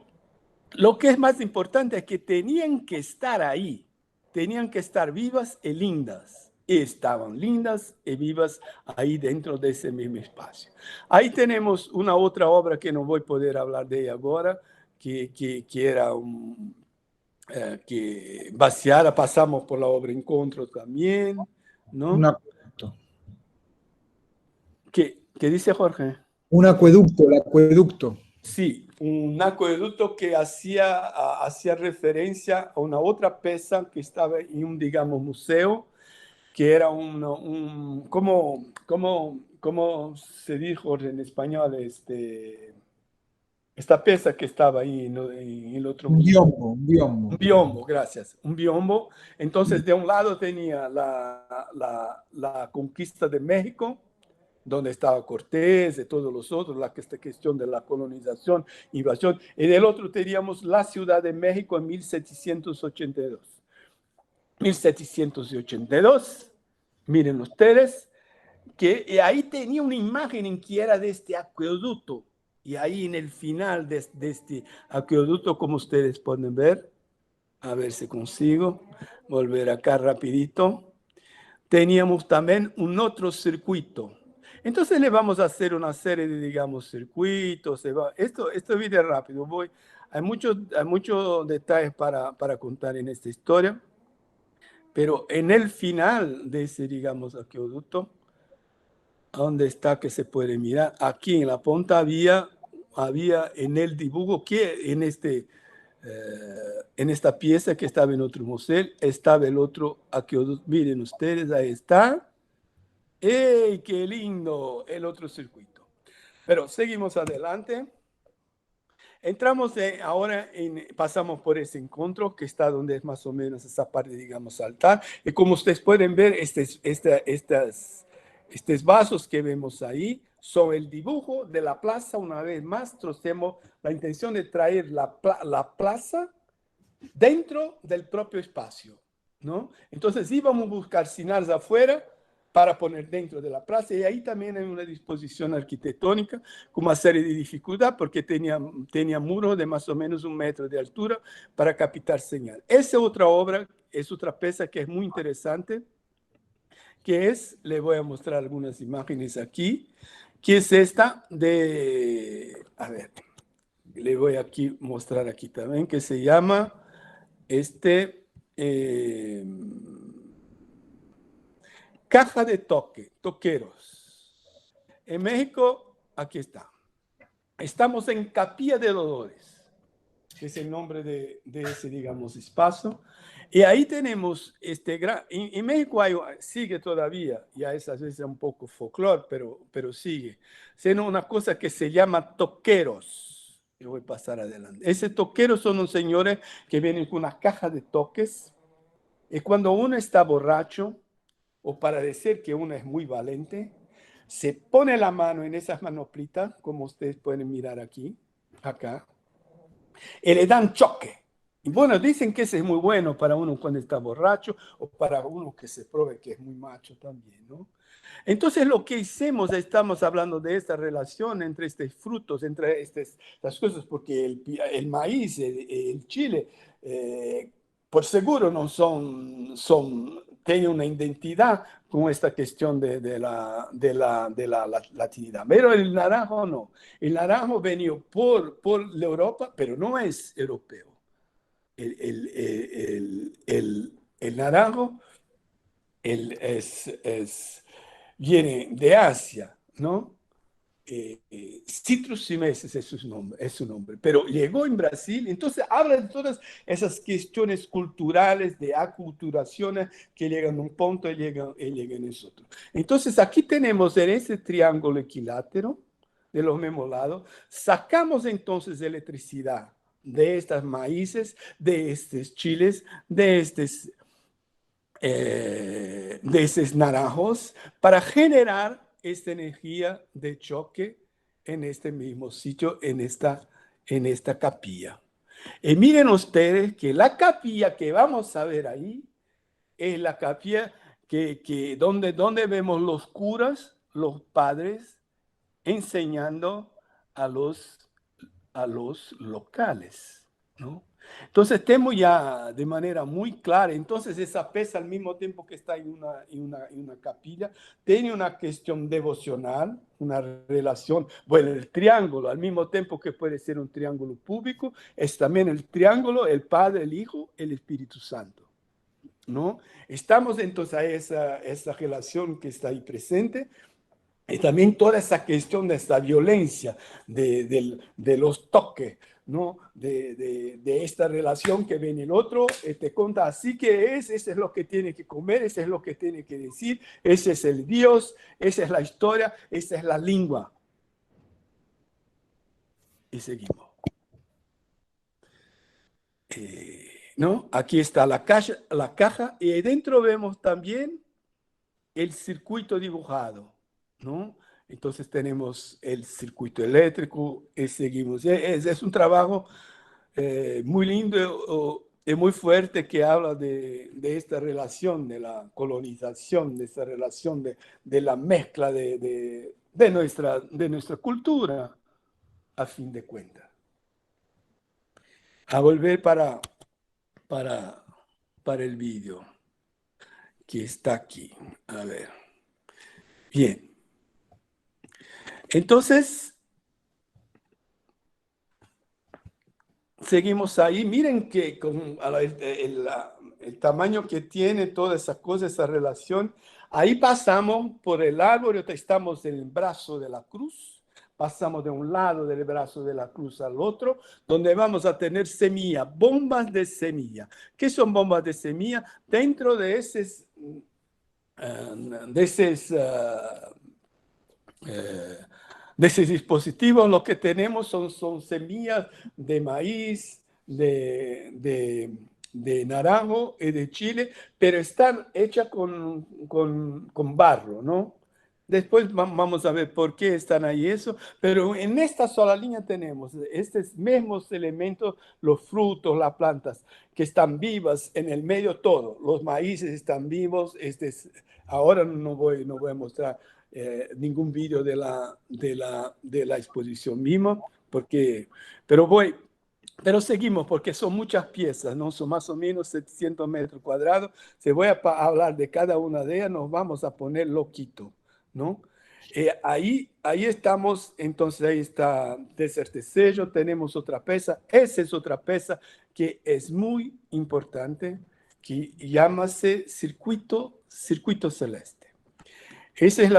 S3: lo que es más importante es que tenían que estar ahí, tenían que estar vivas y lindas. Y estaban lindas y vivas ahí dentro de ese mismo espacio. Ahí tenemos una otra obra que no voy a poder hablar de ella ahora, que era que vaciara, pasamos por la obra Encontro también, ¿no?
S2: Un acueducto.
S3: ¿Qué dice Jorge?
S2: Un acueducto, el acueducto.
S3: Sí, un acueducto que hacía referencia a una otra pieza que estaba en un, digamos, museo, que era ¿cómo se dijo en español? Esta pieza que estaba ahí en el otro museo.
S2: Un biombo.
S3: Un biombo, gracias. Un biombo. Entonces, de un lado tenía la conquista de México, donde estaba Cortés y todos los otros, esta cuestión de la colonización, invasión, y del otro teníamos la Ciudad de México en 1782. 1782, miren ustedes, que ahí tenía una imagen en que era de este acueducto, y ahí en el final de este acueducto, como ustedes pueden ver, a ver si consigo volver acá rapidito, teníamos también un otro circuito. Entonces le vamos a hacer una serie de, digamos, circuitos. Esto viene rápido. Hay muchos detalles para contar en esta historia, pero en el final de ese, digamos, acueducto, ¿dónde está que se puede mirar? Aquí en la punta había en el dibujo que en esta pieza que estaba en otro museo, estaba el otro acueducto. Miren ustedes, ahí está. ¡Ey, qué lindo! El otro circuito. Pero seguimos adelante. Entramos ahora, pasamos por ese encuentro que está donde es más o menos esa parte, digamos, altar. Y como ustedes pueden ver, estos vasos que vemos ahí son el dibujo de la plaza. Una vez más, tenemos la intención de traer la plaza dentro del propio espacio, ¿no? Entonces íbamos a buscar sinales afuera para poner dentro de la plaza, y ahí también hay una disposición arquitectónica con una serie de dificultades porque tenía muros de más o menos 1 metro de altura para captar señal. Esa otra obra es otra pieza que es muy interesante, que es, le voy a mostrar algunas imágenes aquí, que es esta a ver, le voy a mostrar aquí también, que se llama caja de toqueros. En México, aquí está. Estamos en Capilla de Dolores, que es el nombre de ese, digamos, espacio. Y ahí tenemos en México sigue todavía, y a esas veces un poco folclore, pero sigue, siendo una cosa que se llama toqueros. Yo voy a pasar adelante. Ese toqueros son unos señores que vienen con una caja de toques, y cuando uno está borracho, o para decir que uno es muy valiente, se pone la mano en esas manoplitas, como ustedes pueden mirar acá, y le dan choque. Y bueno, dicen que ese es muy bueno para uno cuando está borracho, o para uno que se pruebe que es muy macho también, ¿no? Entonces lo que hicimos, estamos hablando de esta relación entre estos frutos, entre estas cosas, porque el maíz, el chile, por seguro no tienen una identidad con esta cuestión de la latinidad. Pero el naranjo no. El naranjo venía por la Europa, pero no es europeo. El naranjo viene de Asia, ¿no? Citrus simensis es su nombre, pero llegó en Brasil. Entonces habla de todas esas cuestiones culturales, de aculturaciones que llegan a un punto y llegan a otro. Entonces aquí tenemos en ese triángulo equilátero de los mismos lados, sacamos entonces electricidad de estas maíces, de estos chiles, de estos naranjos, para generar esta energía de choque en este mismo sitio, en esta capilla. Y miren ustedes que la capilla que vamos a ver ahí es la capilla donde vemos los curas, los padres, enseñando a los locales, ¿no? Entonces tenemos ya de manera muy clara, entonces esa pesa al mismo tiempo que está en una capilla, tiene una cuestión devocional, una relación, bueno, el triángulo, al mismo tiempo que puede ser un triángulo público, es también el triángulo, el Padre, el Hijo, el Espíritu Santo, ¿no? Estamos entonces a esa relación que está ahí presente. Y también toda esa cuestión de esta violencia, de los toques, ¿no? De esta relación que viene el otro, te cuenta así que ese es lo que tiene que comer, ese es lo que tiene que decir, ese es el Dios, esa es la historia, esa es la lengua. Y seguimos. ¿No? Aquí está la caja y dentro vemos también el circuito dibujado, ¿no? Entonces tenemos el circuito eléctrico y seguimos. Es un trabajo muy lindo y muy fuerte que habla de esta relación, de la colonización, de esta relación de la mezcla de nuestra cultura, a fin de cuentas. A volver para el vídeo que está aquí. A ver. Bien. Entonces, seguimos ahí. Miren que con el tamaño que tiene toda esa cosa, esa relación. Ahí pasamos por el árbol, estamos en el brazo de la cruz. Pasamos de un lado del brazo de la cruz al otro, donde vamos a tener semilla, bombas de semilla. ¿Qué son bombas de semilla? Dentro de esos dispositivos lo que tenemos son semillas de maíz, de naranjo y de chile, pero están hechas con barro, ¿no? Después vamos a ver por qué están ahí eso, pero en esta sola línea tenemos estos mismos elementos, los frutos, las plantas, que están vivas en el medio todo. Los maíces están vivos. Ahora no voy a mostrar ningún vídeo de la exposición misma, pero seguimos porque son muchas piezas, ¿no? Son más o menos 700 metros cuadrados. Si voy a hablar de cada una de ellas, nos vamos a poner loquito, ¿no? Ahí estamos, entonces ahí está Desert Sello, tenemos otra pieza, esa es otra pieza que es muy importante, que llámase circuito celeste. Esa es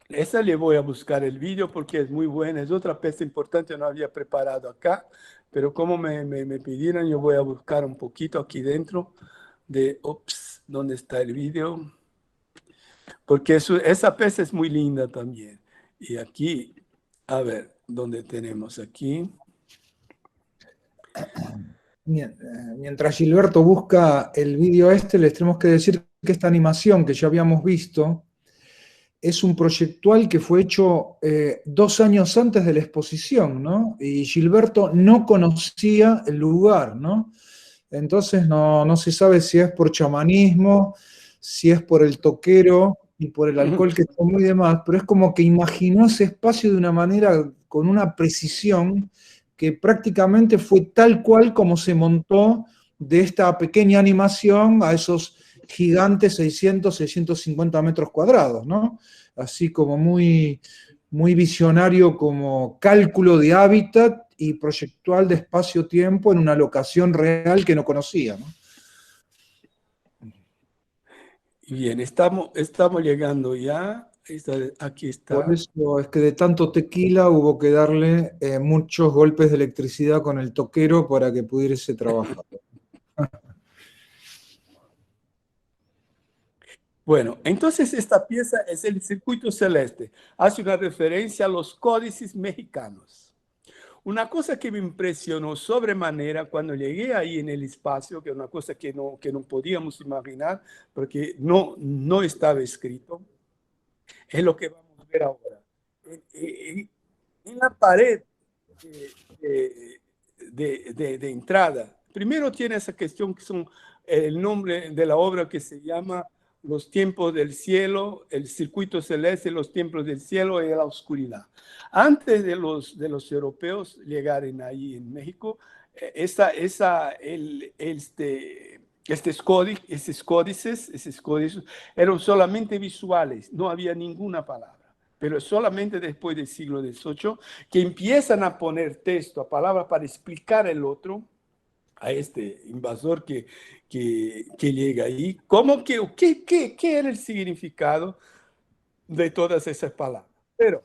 S3: esa le voy a buscar el vídeo porque es muy buena, es otra pieza importante, no había preparado acá, pero como me pidieron, yo voy a buscar un poquito aquí dentro ¿dónde está el vídeo? Porque esa pieza es muy linda también. Y aquí, a ver, ¿dónde tenemos aquí?
S2: Mientras Gilberto busca el vídeo les tenemos que decir que esta animación que ya habíamos visto es un proyectual que fue hecho 2 años antes de la exposición, ¿no? Y Gilberto no conocía el lugar, ¿no? Entonces no se sabe si es por chamanismo, si es por el toquero y por el alcohol que tomó y demás, pero es como que imaginó ese espacio de una manera, con una precisión, que prácticamente fue tal cual como se montó de esta pequeña animación a esos gigantes 600, 650 metros cuadrados, ¿no? Así como muy, muy visionario como cálculo de hábitat y proyectual de espacio-tiempo en una locación real que no conocía, ¿no?
S3: Bien, estamos llegando ya. Aquí está.
S2: Por eso es que de tanto tequila hubo que darle muchos golpes de electricidad con el toquero para que pudiese trabajar.
S3: Bueno, entonces esta pieza es el circuito celeste. Hace una referencia a los códices mexicanos. Una cosa que me impresionó sobremanera cuando llegué ahí en el espacio, que es una cosa que no podíamos imaginar, porque no estaba escrito, es lo que vamos a ver ahora. En la pared de entrada, primero tiene esa cuestión que son el nombre de la obra que se llama Los tiempos del cielo, el circuito celeste, los tiempos del cielo y la oscuridad. Antes de los europeos llegaran ahí en México, estos códices eran solamente visuales, no había ninguna palabra. Pero solamente después del siglo XVIII que empiezan a poner texto, a palabras para explicar al otro, a este invasor que llega ahí, qué era el significado de todas esas palabras. Pero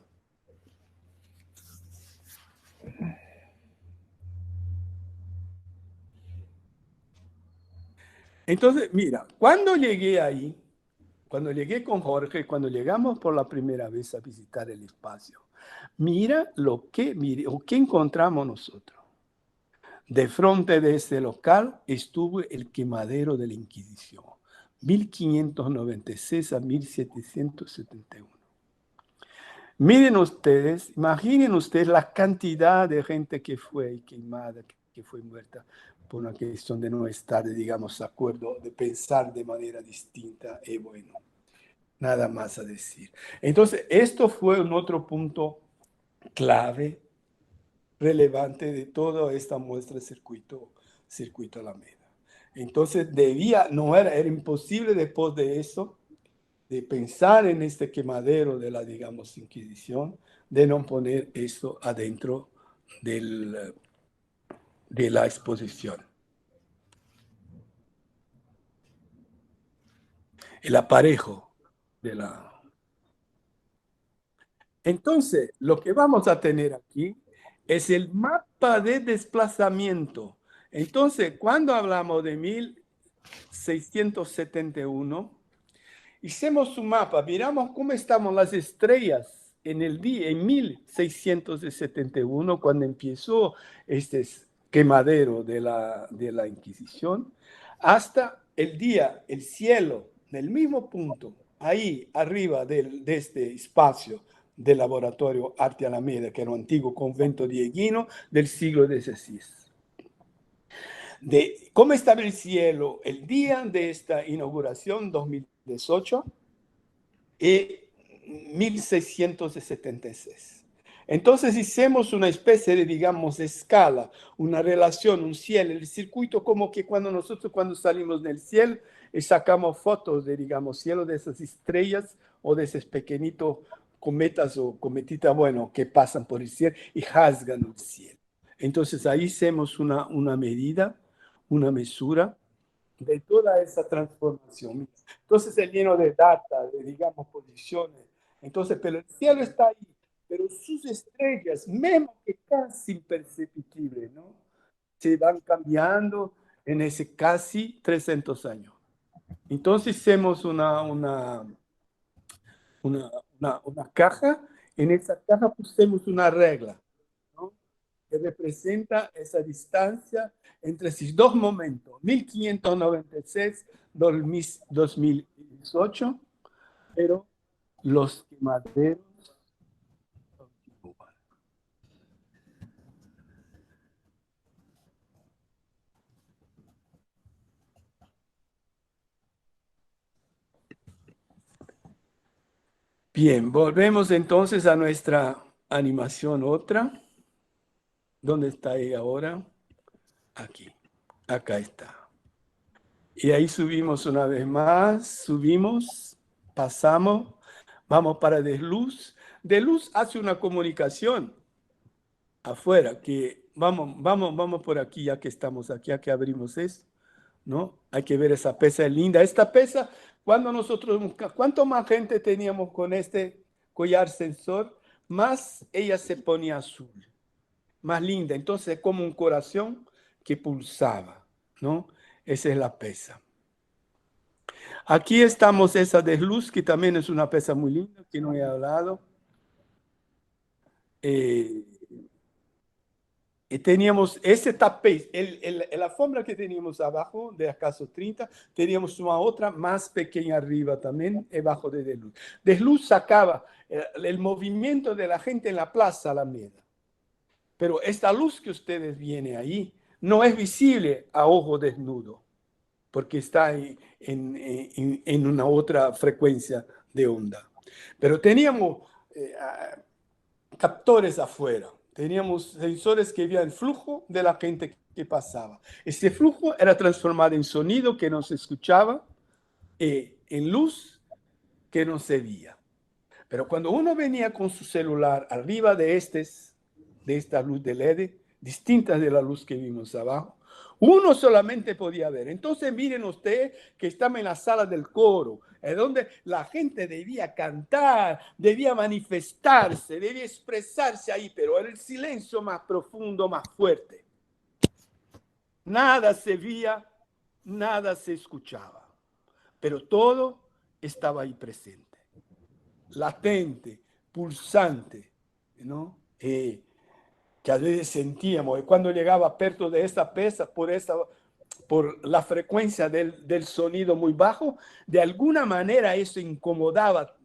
S3: entonces, mira, cuando llegué ahí, cuando llegué con Jorge, cuando llegamos por la primera vez a visitar el espacio, mira o qué encontramos nosotros. De frente de este local estuvo el quemadero de la Inquisición, 1596 a 1771. Miren ustedes, imaginen ustedes la cantidad de gente que fue quemada, que fue muerta por una cuestión de no estar, digamos, de acuerdo, de pensar de manera distinta. Y bueno, nada más a decir. Entonces, esto fue un otro punto clave, relevante de toda esta muestra de circuito Alameda. Entonces, era imposible después de eso, de pensar en este quemadero de la, digamos, Inquisición, de no poner eso adentro de la exposición. El aparejo de la... Entonces, lo que vamos a tener aquí es el mapa de desplazamiento. Entonces, cuando hablamos de 1671, hicimos un mapa, miramos cómo estaban las estrellas en el día, en 1671, cuando empezó este quemadero de la Inquisición, hasta el día, el cielo, del mismo punto, ahí arriba de este espacio del laboratorio Arte Alameda, que era un antiguo convento dieguino del siglo XVI. De cómo estaba el cielo el día de esta inauguración, 2018, y 1676. Entonces hicimos una especie de, digamos, escala, una relación, un cielo, el circuito, como que cuando salimos del cielo y sacamos fotos de, digamos, cielo de esas estrellas o de esos pequeñitos cometas o cometitas, bueno, que pasan por el cielo y rasgan el cielo. Entonces ahí hicimos una medida, una mesura de toda esa transformación. Entonces es lleno de data, de, digamos, posiciones. Entonces, pero el cielo está ahí, pero sus estrellas, mismo que casi imperceptibles, ¿no? Se van cambiando en ese casi 300 años. Entonces hacemos una caja, en esa caja pusimos una regla, ¿no? Que representa esa distancia entre esos dos momentos, 1596, 2018, pero los quemaderos continúan. Bien, volvemos entonces a nuestra animación otra. ¿Dónde está ella ahora? Aquí, acá está. Y ahí subimos una vez más, subimos, pasamos, vamos para de luz. De luz hace una comunicación afuera, que vamos por aquí, ya que estamos aquí, ya que abrimos esto, ¿no? Hay que ver esa pesa linda. Esta pesa, cuanto más gente teníamos con este collar sensor, más ella se ponía azul, más linda. Entonces es como un corazón que pulsaba, ¿no? Esa es la pesa. Aquí estamos esa de luz, que también es una pesa muy linda, que no he hablado. Y teníamos ese tapete, la alfombra que teníamos abajo, de acaso 30, teníamos una otra más pequeña arriba también, debajo de Desluz. Desluz sacaba el movimiento de la gente en la plaza Alameda. Pero esta luz que ustedes ven ahí no es visible a ojo desnudo, porque está en una otra frecuencia de onda. Pero teníamos captores afuera. Teníamos sensores que veían el flujo de la gente que pasaba. Ese flujo era transformado en sonido que no se escuchaba y en luz que no se veía. Pero cuando uno venía con su celular arriba de esta luz de LED, distintas de la luz que vimos abajo, uno solamente podía ver. Entonces miren ustedes que estamos en la sala del coro, donde la gente debía cantar, debía manifestarse, debía expresarse ahí, pero era el silencio más profundo, más fuerte. Nada se veía, nada se escuchaba, pero todo estaba ahí presente, latente, pulsante, ¿no? Que a veces sentíamos, y cuando llegaba perto de esta pesa, por la frecuencia del sonido muy bajo, de alguna manera eso incomodaba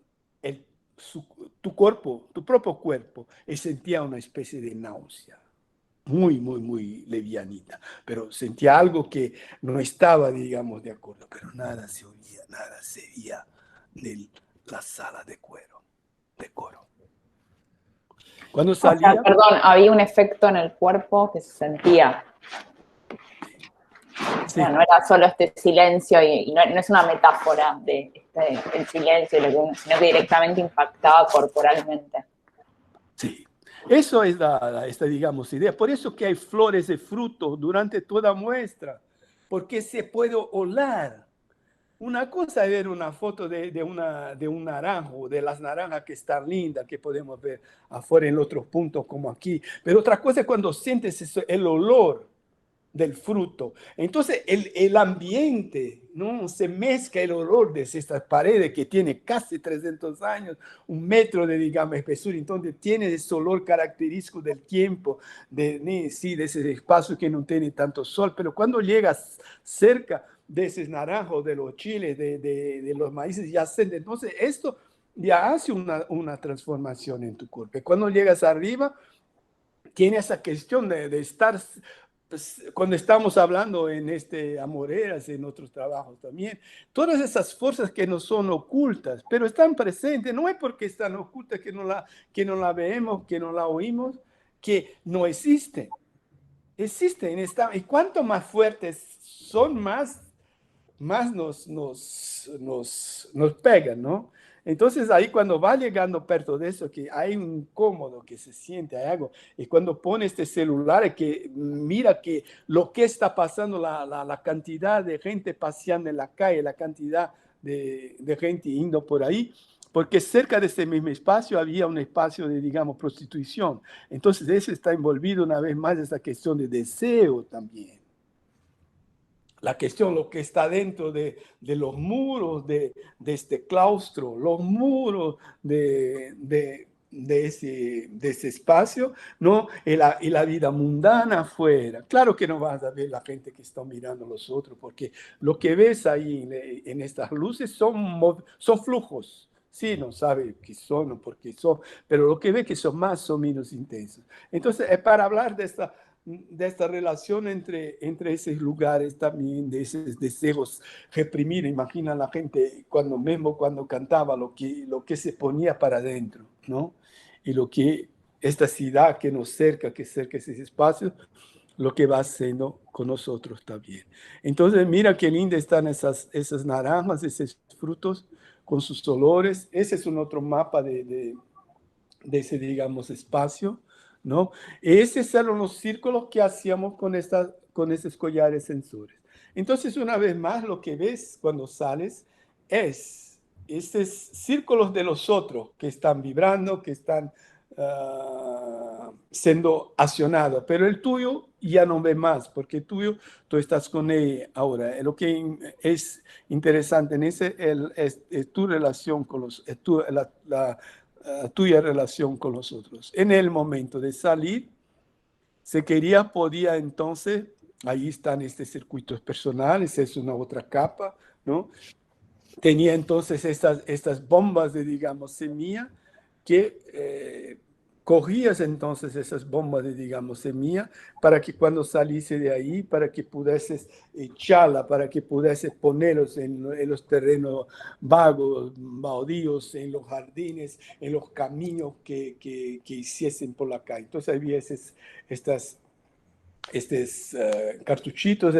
S3: tu cuerpo, tu propio cuerpo, y sentía una especie de náusea, muy, muy, muy levianita, pero sentía algo que no estaba, digamos, de acuerdo, pero nada se oía, nada se veía de la sala de coro. Cuando salía...
S1: O sea, perdón, había un efecto en el cuerpo que se sentía. Sí. O sea, no era solo este silencio y no es una metáfora de el silencio, sino que directamente impactaba corporalmente.
S3: Sí, eso es esta, digamos, idea. Por eso que hay flores de fruto durante toda muestra, porque se puede oler. Una cosa es ver una foto de un naranjo, de las naranjas que están lindas, que podemos ver afuera en otros puntos como aquí. Pero otra cosa es cuando sientes el olor del fruto. Entonces el ambiente, ¿no? Se mezcla el olor de estas paredes que tiene casi 300 años, 1 metro de, digamos, espesura. Entonces tiene ese olor característico del tiempo, de ese espacio que no tiene tanto sol. Pero cuando llegas cerca de esos naranjos, de los chiles, de los maíces yacentes, entonces esto ya hace una transformación en tu cuerpo. Cuando llegas arriba, tiene esa cuestión de estar... Pues, cuando estamos hablando en Amoreras, en otros trabajos también, todas esas fuerzas que no son ocultas, pero están presentes, no es porque están ocultas que no la vemos, que no la oímos, que no existen. Existen, y cuanto más fuertes son, más nos pegan, ¿no? Entonces ahí cuando va llegando perto de eso, que hay un incómodo que se siente, hay algo, y cuando pone este celular, que mira que lo que está pasando, la cantidad de gente paseando en la calle, la cantidad de gente yendo por ahí, porque cerca de ese mismo espacio había un espacio de, digamos, prostitución. Entonces eso está envolvido una vez más esa cuestión de deseo también. La cuestión, lo que está dentro de los muros de este claustro, los muros de ese espacio, ¿no? Y la vida mundana afuera. Claro que no vas a ver la gente que está mirando a los otros, porque lo que ves ahí en estas luces son flujos. Sí, no sabe qué son o por qué son, pero lo que ve que son más o menos intensos. Entonces, es para hablar de esta relación entre esos lugares también, de esos deseos reprimidos. Imagina la gente cuando cantaba lo que se ponía para adentro, ¿no? Y lo que esta ciudad que nos cerca, que cerca ese espacio, lo que va haciendo con nosotros también. Entonces, mira qué linda están esas naranjas, esos frutos con sus olores. Ese es un otro mapa de ese, digamos, espacio, ¿no? Esos eran los círculos que hacíamos con esos collares sensores. Entonces, una vez más, lo que ves cuando sales es esos círculos de los otros que están vibrando, que están siendo accionados, pero el tuyo ya no ve más, porque el tuyo, tú estás con él ahora. Lo que es interesante en ese es tu relación con tuya relación con los otros. En el momento de salir, se quería, podía entonces, ahí están estos circuitos personales, es una otra capa, ¿no? Tenía entonces estas bombas de, digamos, semilla que cogías entonces esas bombas de, digamos, semilla para que cuando saliese de ahí, para que pudieses echarla, para que pudieses ponerlos en los terrenos vagos, baldíos, en los jardines, en los caminos que hiciesen por la calle. Entonces había estos cartuchitos,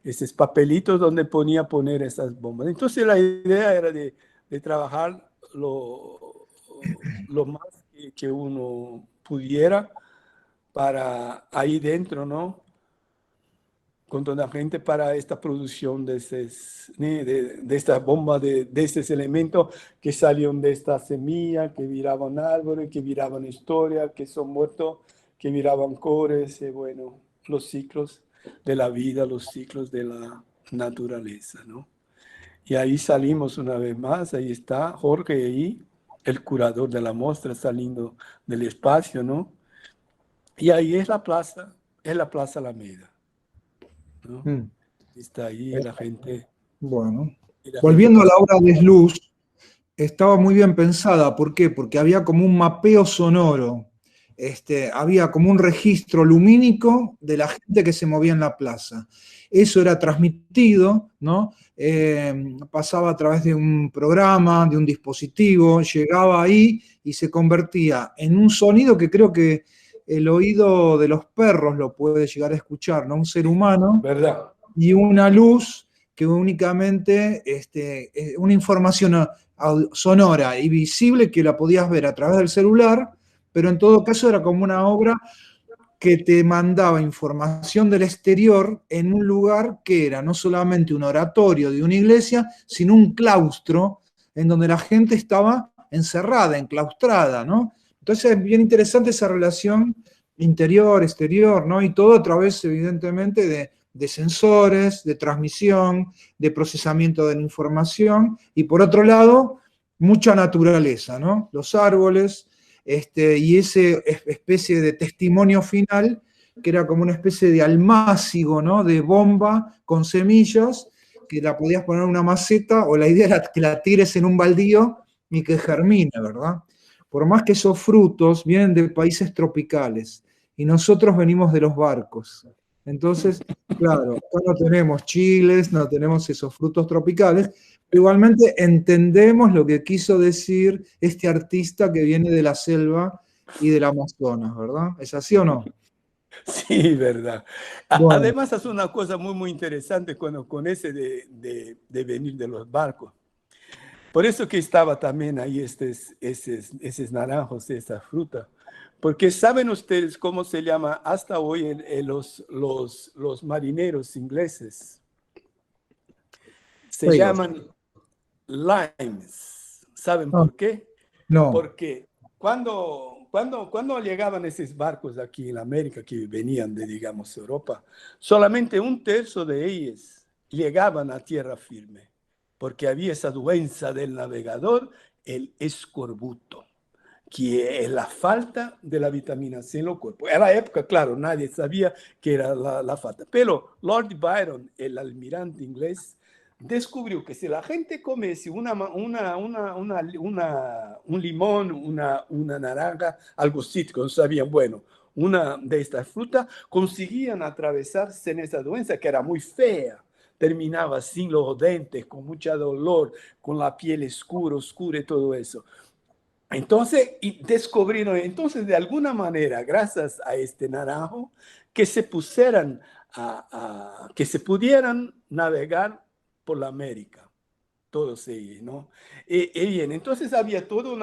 S3: estos papelitos donde ponía poner estas bombas. Entonces la idea era de trabajar lo más que uno pudiera para ahí dentro, ¿no? Con toda la gente para esta producción de estas bombas, de estos elementos que salieron de esta semilla, que viraban árboles, que viraban historia, que son muertos, que viraban cores, y bueno, los ciclos de la vida, los ciclos de la naturaleza, ¿no? Y ahí salimos una vez más, ahí está Jorge ahí, el curador de la muestra saliendo del espacio, ¿no? Y ahí es la Plaza Alameda, ¿no?
S2: Mm.
S3: Está ahí la gente.
S2: Bueno,
S3: Y la
S2: volviendo a
S3: gente
S2: la obra de Sluz, estaba muy bien pensada. ¿Por qué? Porque había como un mapeo sonoro. Había como un registro lumínico de la gente que se movía en la plaza. Eso era transmitido, ¿no? Pasaba a través de un programa, de un dispositivo, llegaba ahí y se convertía en un sonido que creo que el oído de los perros lo puede llegar a escuchar, ¿no? Un ser humano
S3: ¿verdad?
S2: y una luz que únicamente, una información sonora y visible que la podías ver a través del celular, pero en todo caso era como una obra que te mandaba información del exterior en un lugar que era no solamente un oratorio de una iglesia, sino un claustro en donde la gente estaba encerrada, enclaustrada, ¿no? Entonces es bien interesante esa relación interior-exterior, ¿no? Y todo a través, evidentemente, de sensores, de transmisión, de procesamiento de la información, y por otro lado, mucha naturaleza, ¿no? Los árboles, y esa especie de testimonio final, que era como una especie de almácigo, ¿no? De bomba con semillas, que la podías poner en una maceta, o la idea era que la tires en un baldío y que germine, ¿verdad? Por más que esos frutos vienen de países tropicales, y nosotros venimos de los barcos. Entonces, claro, acá no tenemos chiles, no tenemos esos frutos tropicales, pero igualmente entendemos lo que quiso decir este artista que viene de la selva y del Amazonas, ¿verdad? ¿Es así o no?
S3: Sí, verdad.
S2: Bueno,
S3: Además, hace una cosa muy, muy interesante con ese de venir de los barcos. Por eso que estaba también ahí esos naranjos, esa fruta. Porque ¿saben ustedes cómo se llama hasta hoy los marineros ingleses? Se
S2: Sailor.
S3: llaman limes. ¿Saben
S2: No,
S3: por qué?
S2: no.
S3: Porque cuando llegaban esos barcos aquí en América que venían de, digamos, Europa, solamente un tercio de ellos llegaban a tierra firme, porque había esa doença del navegador, el escorbuto, que es la falta de la vitamina C en el cuerpo. En la época, claro, nadie sabía que era la falta, pero Lord Byron, el almirante inglés, descubrió que si la gente comiese un limón, una naranja, algo cítrico, no sabían, bueno, una de estas frutas, conseguían atravesarse en esa doença que era muy fea. Terminaba sin los dientes, con mucha dolor, con la piel oscura y todo eso. Entonces, y descubrieron, entonces, de alguna manera, gracias a este naranjo, que se pusieran que se pudieran navegar por la América, todos ellos, ¿no? Y bien, entonces había toda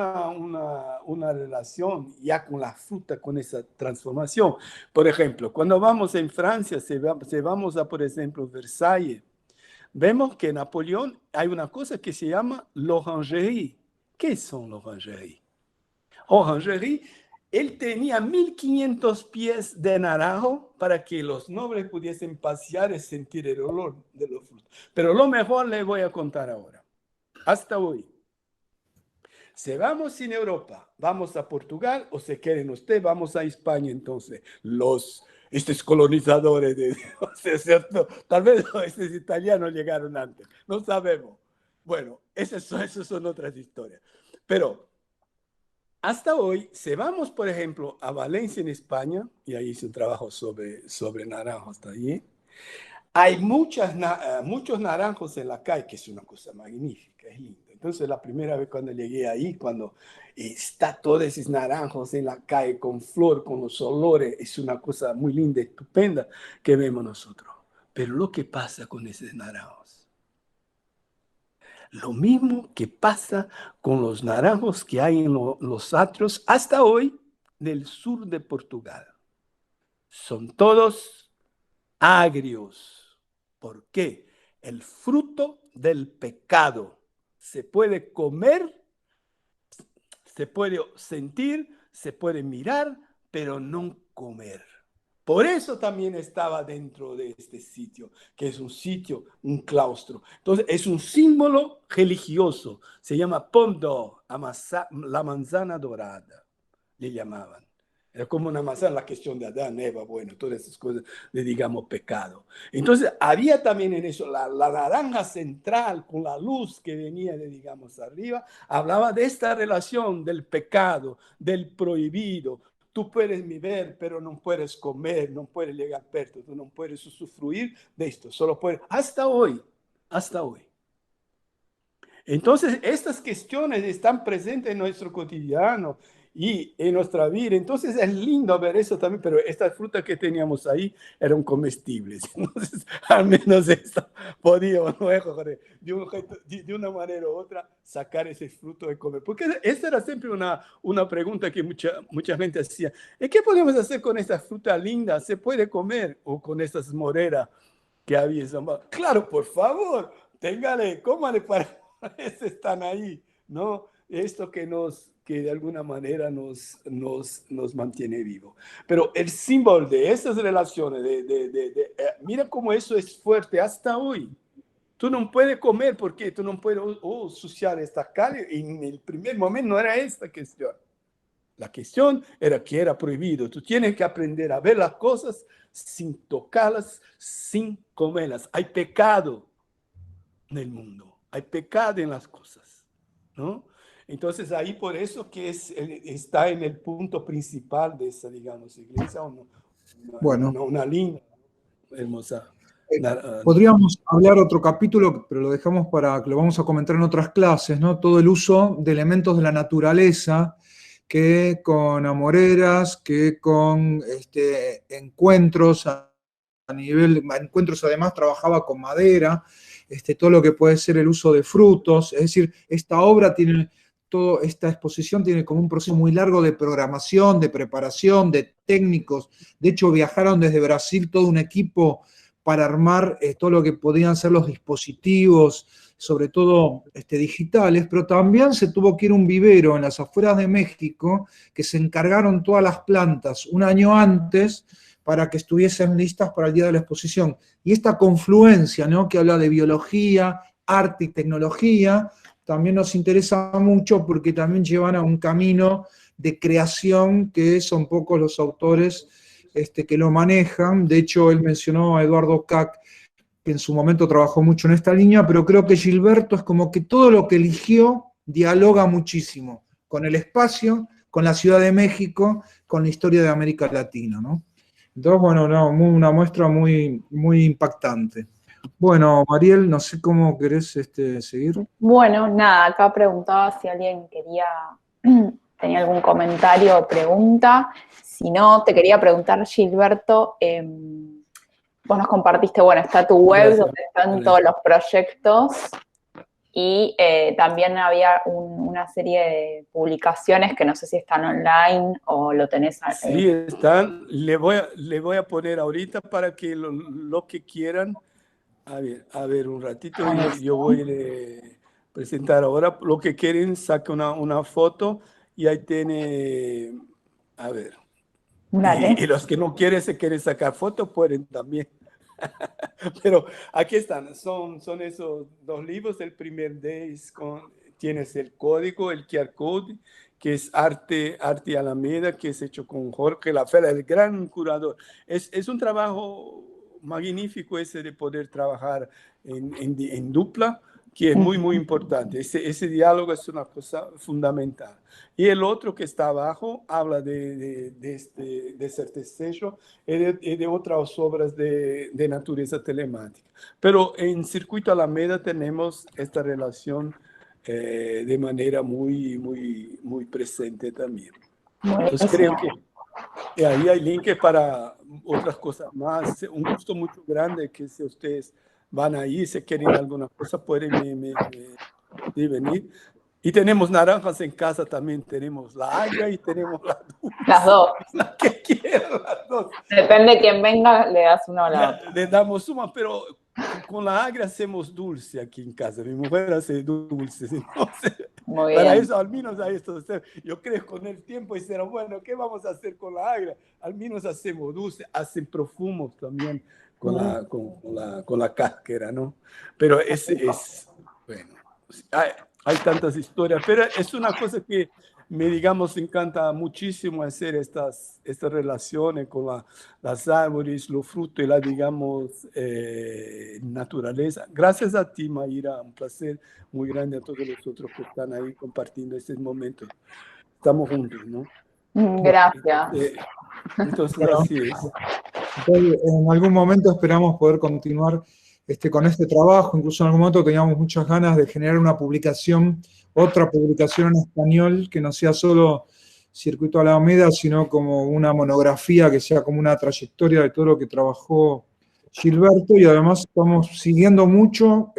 S3: una relación ya con la fruta, con esa transformación. Por ejemplo, cuando vamos en Francia, si vamos a, por ejemplo, Versalles, vemos que en Napoleón hay una cosa que se llama l'orangerie. ¿Qué son l'orangerie? Orangerie, él tenía 1500 pies de naranjo para que los nobles pudiesen pasear y sentir el olor de los frutos. Pero lo mejor les voy a contar ahora. Hasta hoy, se vamos en Europa, vamos a Portugal o se quieren ustedes, vamos a España entonces. Estos colonizadores, ¿cierto? Tal vez estos italianos llegaron antes, no sabemos. Bueno, esas son otras historias. Pero hasta hoy, si vamos, por ejemplo, a Valencia, en España, y ahí hice un trabajo sobre naranjos allí, hay muchos naranjos en la calle, que es una cosa magnífica, es lindo. Entonces, la primera vez cuando llegué ahí, cuando está todos esos naranjos en la calle con flor, con los olores, es una cosa muy linda, estupenda que vemos nosotros. Pero lo que pasa con esos naranjos, lo mismo que pasa con los naranjos que hay en los atrios hasta hoy del sur de Portugal. Son todos agrios. ¿Por qué? El fruto del pecado se puede comer, se puede sentir, se puede mirar, pero no comer. Por eso también estaba dentro de este sitio, que es un sitio, un claustro. Entonces, es un símbolo religioso. Se llama Pomme d'Or, la manzana dorada, le llamaban. Era como una manzana, la cuestión de Adán, Eva, bueno, todas esas cosas de, digamos, pecado. Entonces, había también en eso la naranja central con la luz que venía de, digamos, arriba, hablaba de esta relación del pecado, del prohibido. Tú puedes ver, pero no puedes comer, no puedes llegar perto, tú no puedes usufruir de esto, solo puedes, hasta hoy. Entonces, estas cuestiones están presentes en nuestro cotidiano y en nuestra vida. Entonces, es lindo ver eso también, pero estas frutas que teníamos ahí eran comestibles. Entonces, al menos esto podíamos de una manera u otra sacar ese fruto de comer. Porque esa era siempre una pregunta que mucha gente hacía. ¿Y qué podemos hacer con esta fruta linda? ¿Se puede comer? O con estas moreras que había. Claro, por favor, téngale, cómale para... están ahí, ¿no? Esto que de alguna manera nos mantiene vivo. Pero el símbolo de esas relaciones, mira cómo eso es fuerte hasta hoy. Tú no puedes comer porque tú no puedes suciar esta calle. Y en el primer momento no era esta cuestión. La cuestión era que era prohibido. Tú tienes que aprender a ver las cosas sin tocarlas, sin comerlas. Hay pecado en el mundo. Hay pecado en las cosas, ¿no? Entonces, ahí por eso que está en el punto principal de esa, digamos, iglesia, una línea hermosa.
S2: Podríamos hablar otro capítulo, pero lo dejamos para que lo vamos a comentar en otras clases, ¿no? Todo el uso de elementos de la naturaleza, que con amoreras, que con encuentros encuentros además trabajaba con madera, todo lo que puede ser el uso de frutos, es decir, esta obra tiene, toda esta exposición tiene como un proceso muy largo de programación, de preparación, de técnicos. De hecho, viajaron desde Brasil todo un equipo para armar todo lo que podían ser los dispositivos, sobre todo digitales, pero también se tuvo que ir a un vivero en las afueras de México, que se encargaron todas las plantas un año antes para que estuviesen listas para el día de la exposición. Y esta confluencia, ¿no?, que habla de biología, arte y tecnología, también nos interesa mucho porque también llevan a un camino de creación que son pocos los autores que lo manejan. De hecho, él mencionó a Eduardo Kac, que en su momento trabajó mucho en esta línea, pero creo que Gilberto es como que todo lo que eligió dialoga muchísimo con el espacio, con la Ciudad de México, con la historia de América Latina, ¿no? Entonces, bueno, una muestra muy, muy impactante. Bueno, Mariel, no sé cómo querés seguir.
S1: Bueno, nada, acá preguntaba si alguien tenía algún comentario o pregunta. Si no, te quería preguntar, Gilberto, vos nos compartiste, bueno, está tu web. Gracias. Donde están todos los proyectos y también había una serie de publicaciones que no sé si están online o lo tenés.
S3: Sí, están. Le voy a poner ahorita para que lo que quieran. A ver, un ratito yo voy a presentar ahora. Lo que quieren, saca una foto y ahí tiene, a ver. Y los que no quieren, se quieren sacar fotos, pueden también. Pero aquí están, son esos dos libros. El primer Days tienes el código, el QR Code, que es Arte Alameda, que es hecho con Jorge Lafela, el gran curador. Es un trabajo magnífico ese de poder trabajar en dupla, que es muy, muy importante. Ese diálogo es una cosa fundamental. Y el otro que está abajo habla de este sello y de otras obras de naturaleza telemática. Pero en Circuito Alameda tenemos esta relación de manera muy, muy, muy presente también. Entonces creo que ahí hay links para otras cosas más. Un gusto mucho grande que si ustedes van ahí, si quieren alguna cosa, pueden venir. Y tenemos naranjas en casa también, tenemos la agria y tenemos la dulce.
S1: Las dos.
S3: La que quieran, las dos.
S1: Depende de quién venga, le das una o la otra.
S3: Le damos una, pero con la agria hacemos dulce aquí en casa. Mi mujer hace dulces. Entonces,
S1: Muy
S3: para
S1: bien.
S3: eso, al menos a esto, yo creo que con el tiempo hicieron, bueno, ¿qué vamos a hacer con la agria? Al menos hacemos dulce, hacen perfumos también con la cáscara, ¿no? Pero bueno, hay tantas historias, pero es una cosa que digamos, encanta muchísimo hacer estas relaciones con las árboles, los frutos y la, digamos, naturaleza. Gracias a ti, Mayra, un placer muy grande a todos los otros que están ahí compartiendo estos momentos. Estamos juntos, ¿no?
S1: Gracias.
S3: Entonces así es.
S2: En algún momento esperamos poder continuar con este trabajo, incluso en algún momento teníamos muchas ganas de generar una publicación, otra publicación en español, que no sea solo Circuito Alameda, sino como una monografía, que sea como una trayectoria de todo lo que trabajó Gilberto, y además estamos siguiendo mucho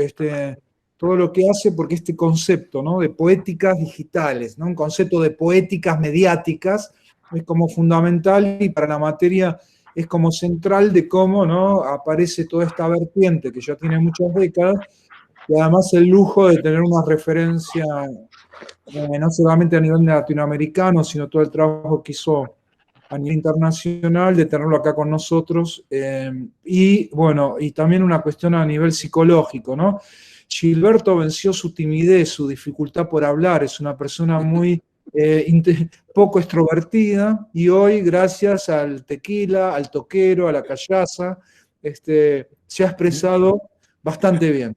S2: todo lo que hace, porque este concepto, ¿no?, de poéticas digitales, ¿no?, un concepto de poéticas mediáticas, es como fundamental, y para la materia es como central de cómo, ¿no?, aparece toda esta vertiente que ya tiene muchas décadas, y además el lujo de tener una referencia no solamente a nivel latinoamericano, sino todo el trabajo que hizo a nivel internacional, de tenerlo acá con nosotros, y bueno, y también una cuestión a nivel psicológico, ¿no? Gilberto venció su timidez, su dificultad por hablar, es una persona muy poco extrovertida, y hoy, gracias al tequila, al toquero, a la callaza, se ha expresado bastante bien.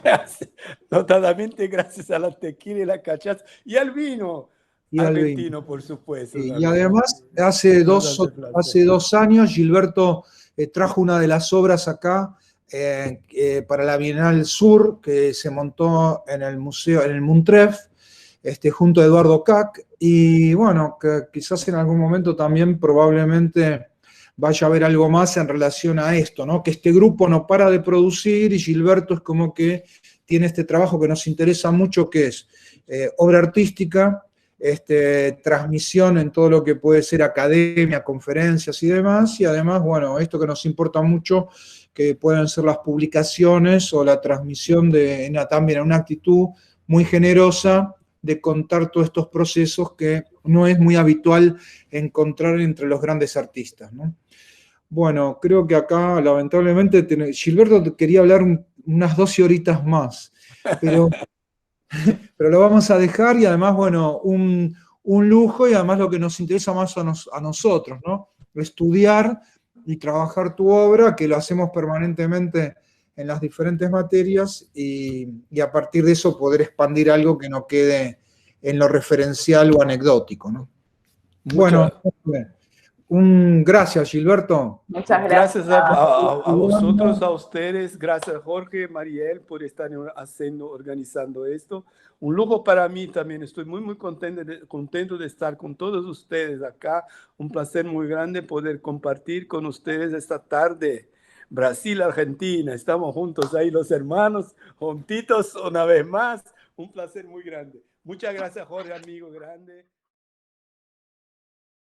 S3: Gracias, notadamente gracias a la tequila y la cachaza y al vino argentino, por supuesto.
S2: Y además, hace 2 años, Gilberto trajo una de las obras acá para la Bienal Sur, que se montó en el museo, en el Muntref, junto a Eduardo Cac, y bueno, que quizás en algún momento también probablemente vaya a haber algo más en relación a esto, ¿no? Que este grupo no para de producir, y Gilberto es como que tiene este trabajo que nos interesa mucho, que es obra artística, transmisión en todo lo que puede ser academia, conferencias y demás, y además, bueno, esto que nos importa mucho, que pueden ser las publicaciones o la transmisión también en una actitud muy generosa de contar todos estos procesos que no es muy habitual encontrar entre los grandes artistas, ¿no? Bueno, creo que acá, lamentablemente, Gilberto quería hablar unas 12 horitas más, pero lo vamos a dejar, y además, bueno, un lujo, y además lo que nos interesa más a nosotros, ¿no? Estudiar y trabajar tu obra, que lo hacemos permanentemente en las diferentes materias, y a partir de eso poder expandir algo que no quede en lo referencial o anecdótico, ¿no? Bueno, gracias, Gilberto.
S1: Muchas gracias.
S3: Gracias a vosotros, a ustedes. Gracias, Jorge, Mariel, por estar organizando esto. Un lujo para mí también. Estoy muy, muy contento de estar con todos ustedes acá. Un placer muy grande poder compartir con ustedes esta tarde. Brasil, Argentina. Estamos juntos ahí, los hermanos, juntitos una vez más. Un placer muy grande. Muchas gracias, Jorge, amigo grande.